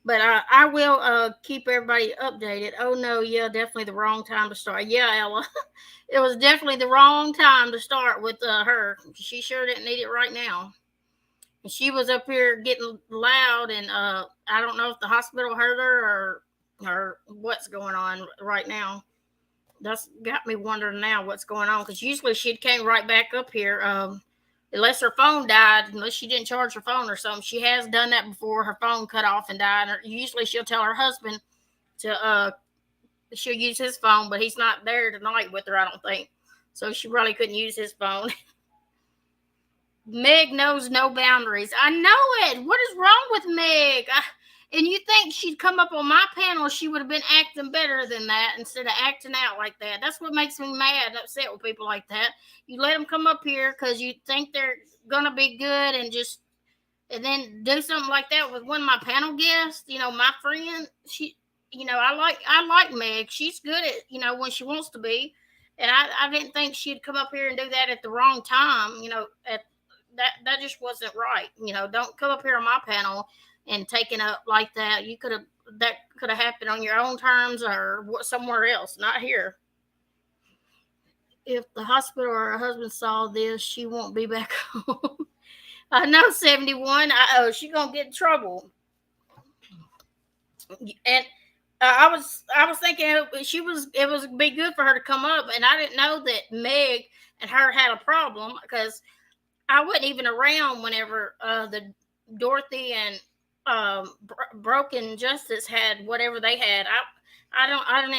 But I will keep everybody updated. Oh no, yeah, definitely the wrong time to start. Yeah, Ella, it was definitely the wrong time to start with her. She sure didn't need it right now. And she was up here getting loud, and I don't know if the hospital heard her or what's going on right now. That's got me wondering now what's going on, because usually she'd came right back up here. Unless her phone died, unless she didn't charge her phone or something. She has done that before. Her phone cut off and died. Usually she'll tell her husband to she'll use his phone, but he's not there tonight with her, I don't think. So she probably couldn't use his phone. Meg knows no boundaries. I know it. What is wrong with Meg? And you think she'd come up on my panel, she would have been acting better than that instead of acting out like that. That's what makes me mad and upset with people like that. You let them come up here because you think they're going to be good and then do something like that with one of my panel guests, my friend. I like Meg. She's good at, when she wants to be. And I didn't think she'd come up here and do that at the wrong time, that just wasn't right. Don't come up here on my panel and take it up like that. That could have happened on your own terms or somewhere else, not here. If the hospital or her husband saw this, she won't be back home. I know, 71. She's gonna get in trouble. And I was thinking it was be good for her to come up, and I didn't know that Meg and her had a problem because I wasn't even around whenever the Dorothy and Broken Justice had whatever they had. I don't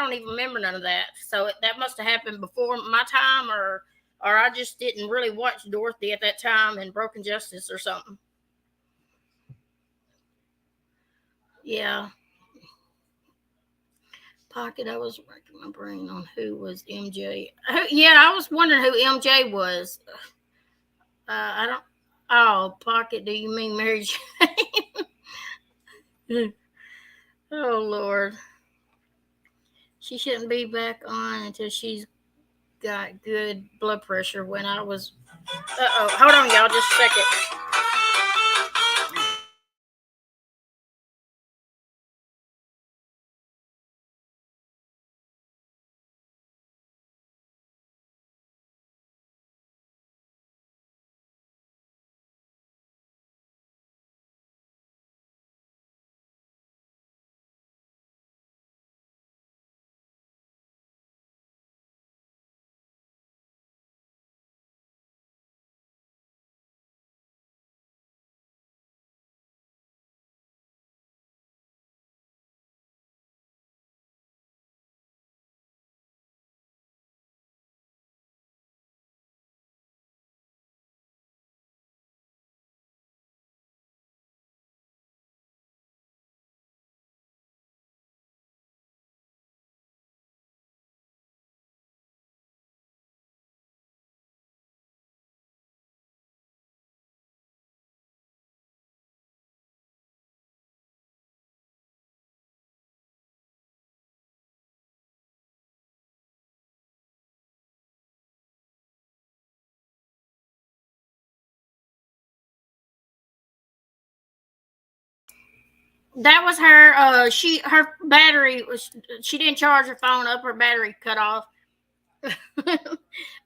even remember none of that. So that must have happened before my time, or I just didn't really watch Dorothy at that time and Broken Justice or something. Yeah. Pocket, I was racking my brain on who was MJ. Yeah, I was wondering who MJ was. I don't. Oh, Pocket, do you mean Mary Jane? Oh, Lord. She shouldn't be back on until she's got good blood pressure. When I was. Hold on, y'all, just a second. That was her. Her battery was. She didn't charge her phone up. Her battery cut off.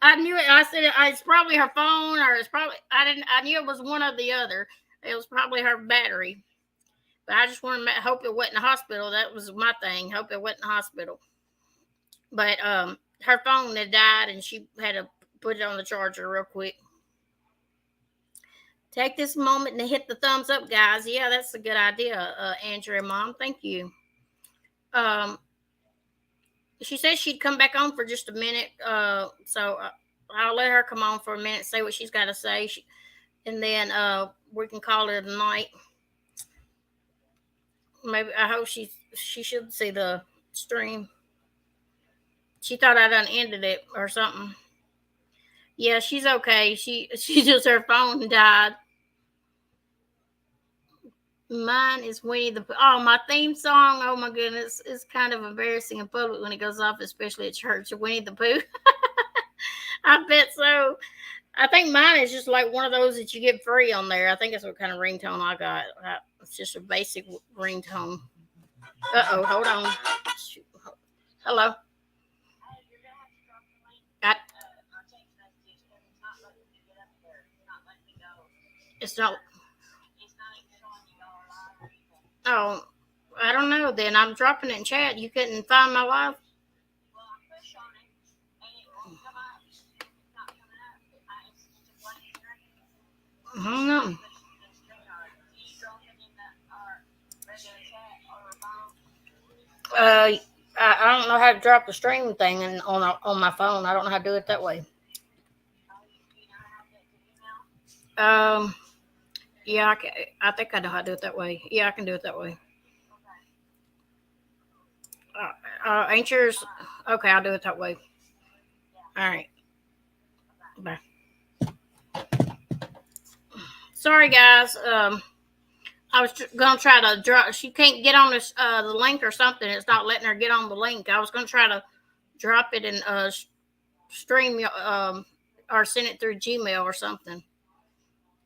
I knew it. I said it's probably her phone, or it's probably I didn't. I knew it was one or the other. It was probably her battery. But I just wanted to hope it wasn't in the hospital. That was my thing. Hope it wasn't in the hospital. But her phone had died, and she had to put it on the charger real quick. Take this moment to hit the thumbs up, guys. Yeah, that's a good idea, Andrea, Mom. Thank you. She said she'd come back on for just a minute, so I'll let her come on for a minute, say what she's got to say, and then we can call it a night. Maybe I hope she should see the stream. She thought I done ended it or something. Yeah, she's okay. She just her phone died. Mine is Winnie the Pooh. Oh, my theme song. Oh my goodness, it's kind of embarrassing in public when it goes off, especially at church. Winnie the Pooh. I bet so. I think mine is just like one of those that you get free on there. I think that's what kind of ringtone I got. It's just a basic ringtone. Hold on. Hello. It's not. Oh, I don't know. Then I'm dropping it in chat. You couldn't find my live. I don't know. I don't know how to drop the stream thing on my phone. I don't know how to do it that way. Yeah, I think I know how to do it that way. Yeah, I can do it that way. Ain't yours? Okay, I'll do it that way. All right. Bye. Sorry, guys. I was gonna try to drop. She can't get on this the link or something. It's not letting her get on the link. I was gonna try to drop it in stream or send it through Gmail or something.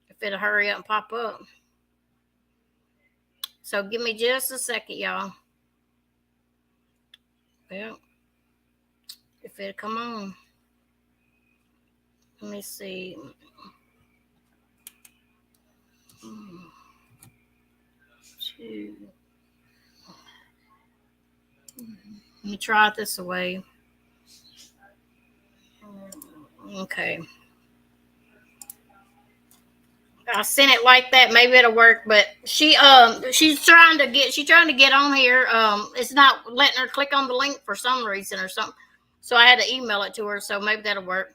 If it'll hurry up and pop up. So give me just a second, y'all. Well, if it'll come on. Let me see. Two. Let me try it this way. Okay. I sent it like that. Maybe it'll work. But she's trying to get on here. It's not letting her click on the link for some reason or something. So I had to email it to her. So maybe that'll work.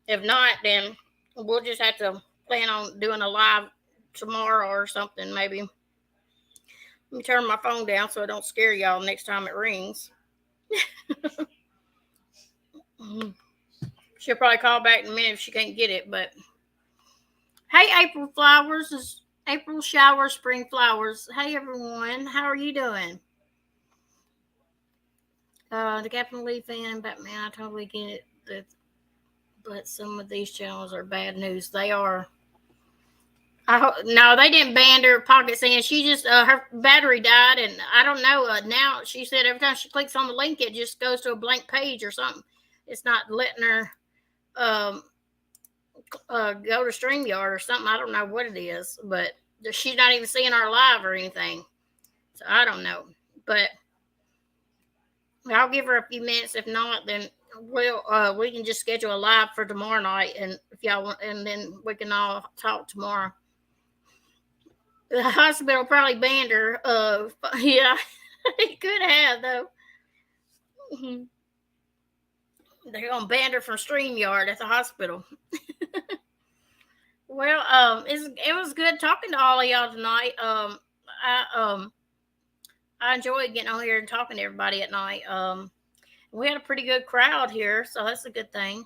If not, then we'll just have to plan on doing a live tomorrow or something. Maybe. Let me turn my phone down so it don't scare y'all next time it rings. She'll probably call back in a minute if she can't get it. But hey, April Flowers is April Shower Spring Flowers. Hey everyone, how are you doing? The Captain Lee fan, Batman. I totally get it. But some of these channels are bad news. They are. No, they didn't ban her. Pocket saying she just her battery died, and I don't know. Now she said every time she clicks on the link, it just goes to a blank page or something. It's not letting her go to StreamYard or something. I don't know what it is, but she's not even seeing our live or anything. So I don't know, but I'll give her a few minutes. If not, then we can just schedule a live for tomorrow night, and if y'all want, and then we can all talk tomorrow. The hospital probably banned her. Yeah, it could have though. They're gonna ban her from StreamYard at the hospital. Well, it was good talking to all of y'all tonight. I enjoyed getting on here and talking to everybody at night. We had a pretty good crowd here, so that's a good thing.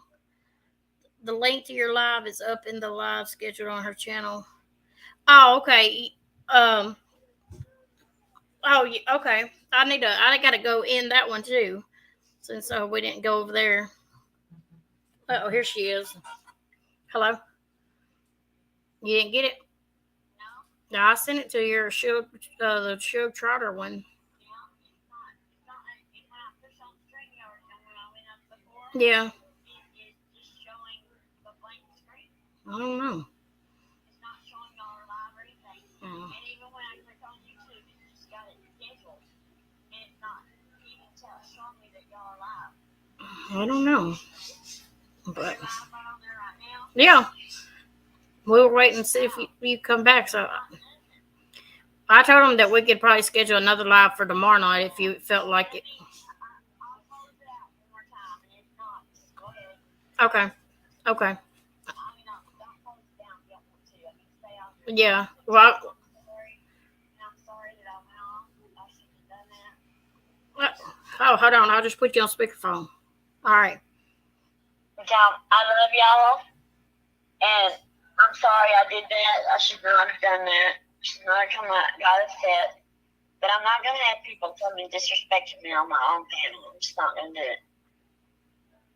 The link to your live is up in the live schedule on her channel. Oh, okay. Oh, okay. I gotta go in that one too, since we didn't go over there. Oh, here she is. Hello. You didn't get it? No, I sent it to your the Shug Trotter one. Yeah. I don't know. It's not showing y'all are live or anything. And even when I click on YouTube, it's just got it scheduled. And it's not even showing me that y'all are live. I don't know. But yeah, we'll wait and see if you come back. So I told him that we could probably schedule another live for tomorrow night if you felt like it. Okay. Okay. Yeah. Well. Oh, hold on. I'll just put you on speakerphone. All right. I love y'all, and I'm sorry I did that. I should not have done that. I should not have come out, got upset. But I'm not going to have people come and disrespect me on my own panel. I'm just not going to do it.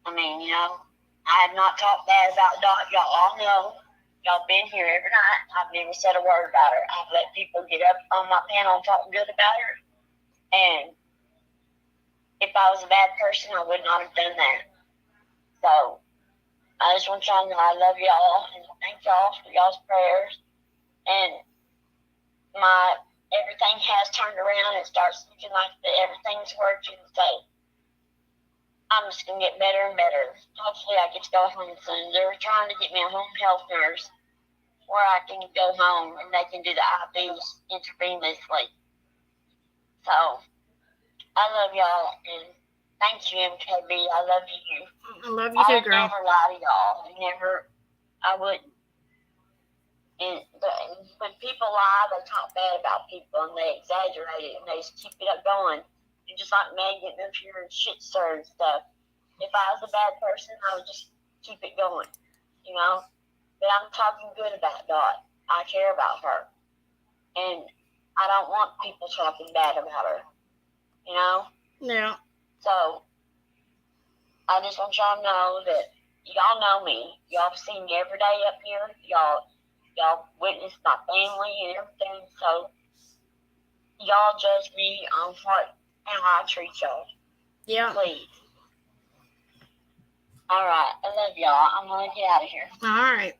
I mean, I have not talked bad about Dot. Y'all all know. Y'all been here every night. I've never said a word about her. I've let people get up on my panel and talk good about her. And if I was a bad person, I would not have done that. So I just want y'all to know I love y'all and thank y'all for y'all's prayers. And everything has turned around. It starts looking like everything's working. So I'm just going to get better and better. Hopefully I get to go home soon. They're trying to get me a home health nurse where I can go home and they can do the IVs intravenously. So I love y'all and thank you, MKB. I love you. I love you too, girl. I would never lie to y'all. I wouldn't. And when people lie, they talk bad about people and they exaggerate it and they just keep it up going. And just like me getting up here and shit stir and stuff. If I was a bad person, I would just keep it going, But I'm talking good about Dot. I care about her. And I don't want people talking bad about her, Yeah. So I just want y'all to know that y'all know me. Y'all seen me every day up here. Y'all witnessed my family and everything. So y'all judge me on how I treat y'all. Yeah. Please. All right. I love y'all. I'm going to get out of here. All right.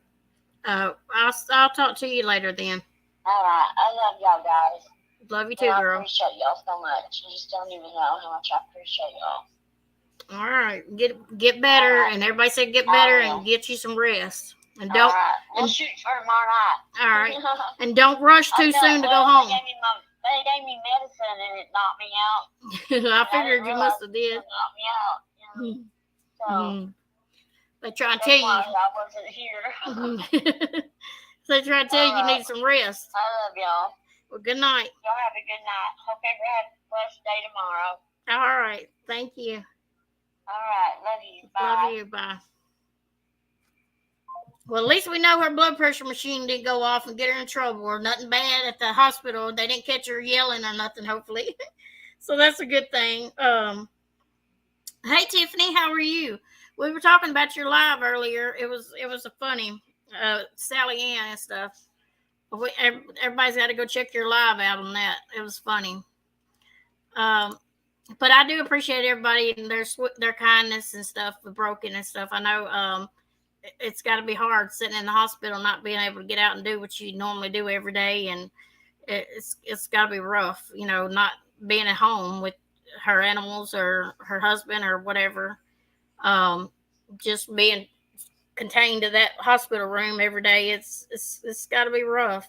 I'll talk to you later then. All right. I love y'all guys. Love you too, girl. I appreciate y'all so much. You just don't even know how much I appreciate y'all. All right. Get better. Right. And everybody said get better and get you some rest. And don't. All right. We'll shoot for tomorrow night. All right. And don't rush too soon to go home. They gave me medicine and it knocked me out. I figured you must have did. It knocked me out. So they try to tell you. I wasn't here. So they try to tell you need some rest. I love y'all. Well, good night. Y'all have a good night. Hope everybody has a blessed day tomorrow. All right. Thank you. All right. Love you. Bye. Love you. Bye. Well, at least we know her blood pressure machine didn't go off and get her in trouble or nothing bad at the hospital. They didn't catch her yelling or nothing, hopefully. So that's a good thing. Hey, Tiffany, how are you? We were talking about your live earlier. It was a funny Sally Ann and stuff. Everybody's got to go check your live out on that. It was funny. But I do appreciate everybody and their kindness and stuff with Broken and stuff. I know it's got to be hard sitting in the hospital, not being able to get out and do what you normally do every day. And it's got to be rough, not being at home with her animals or her husband or whatever. Just being contained to that hospital room every day. It's got to be rough.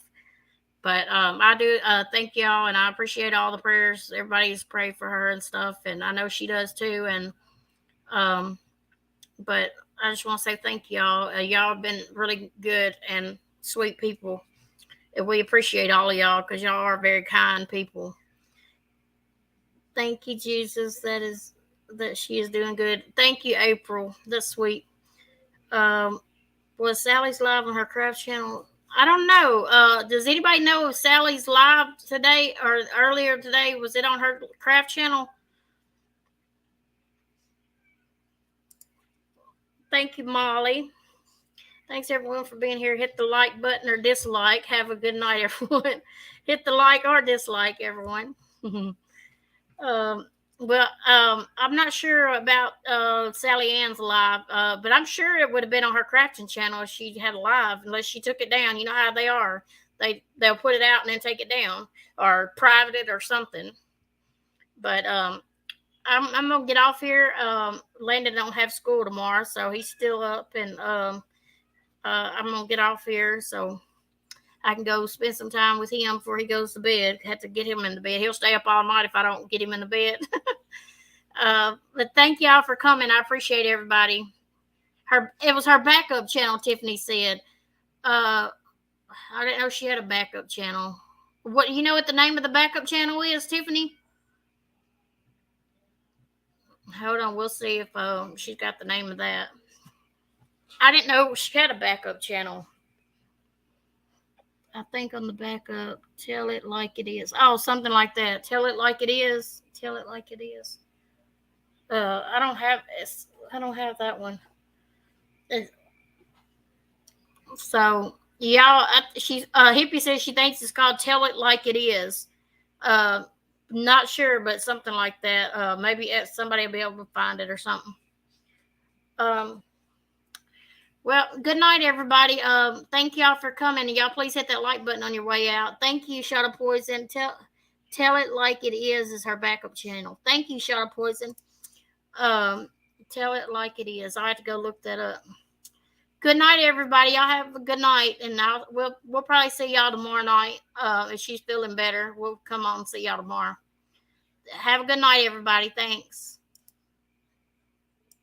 But I do thank y'all, and I appreciate all the prayers. Everybody's prayed for her and stuff, and I know she does too. And but I just want to say thank y'all. Y'all have been really good and sweet people. And we appreciate all of y'all because y'all are very kind people. Thank you, Jesus. That she is doing good. Thank you, April. That's sweet. Was Sally's live on her craft channel? I don't know. Does anybody know if Sally's live today or earlier today? Was it on her craft channel? Thank you, Molly. Thanks, everyone, for being here. Hit the like button or dislike. Have a good night, everyone. Hit the like or dislike, everyone. I'm not sure about Sally Ann's live, but I'm sure it would have been on her crafting channel if she had a live, unless she took it down. You know how they are. They'll put it out and then take it down or private it or something. But I'm gonna get off here. Landon don't have school tomorrow, so he's still up, and I'm gonna get off here so I can go spend some time with him before he goes to bed. Have to get him in the bed. He'll stay up all night if I don't get him in the bed. But thank y'all for coming. I appreciate everybody. It was her backup channel. Tiffany said. I didn't know she had a backup channel. What you know? What the name of the backup channel is, Tiffany? Hold on, we'll see if she's got the name of that. I didn't know she had a backup channel. I think on the backup, tell it like it is. Oh, something like that. Tell it like it is. Tell it like it is. I don't have. I don't have that one. So y'all, she's Hippie says she thinks it's called "Tell It Like It Is." Not sure, but something like that. Maybe somebody will be able to find it or something. Well, good night, everybody. Thank y'all for coming, and y'all please hit that like button on your way out. Thank you, Shot of Poison. Tell it like it is her backup channel. Thank you, Shot of Poison. Tell it like it is. I have to go look that up. Good night, everybody. Y'all have a good night, and we'll probably see y'all tomorrow night. If she's feeling better, we'll come on and see y'all tomorrow. Have a good night, everybody. Thanks.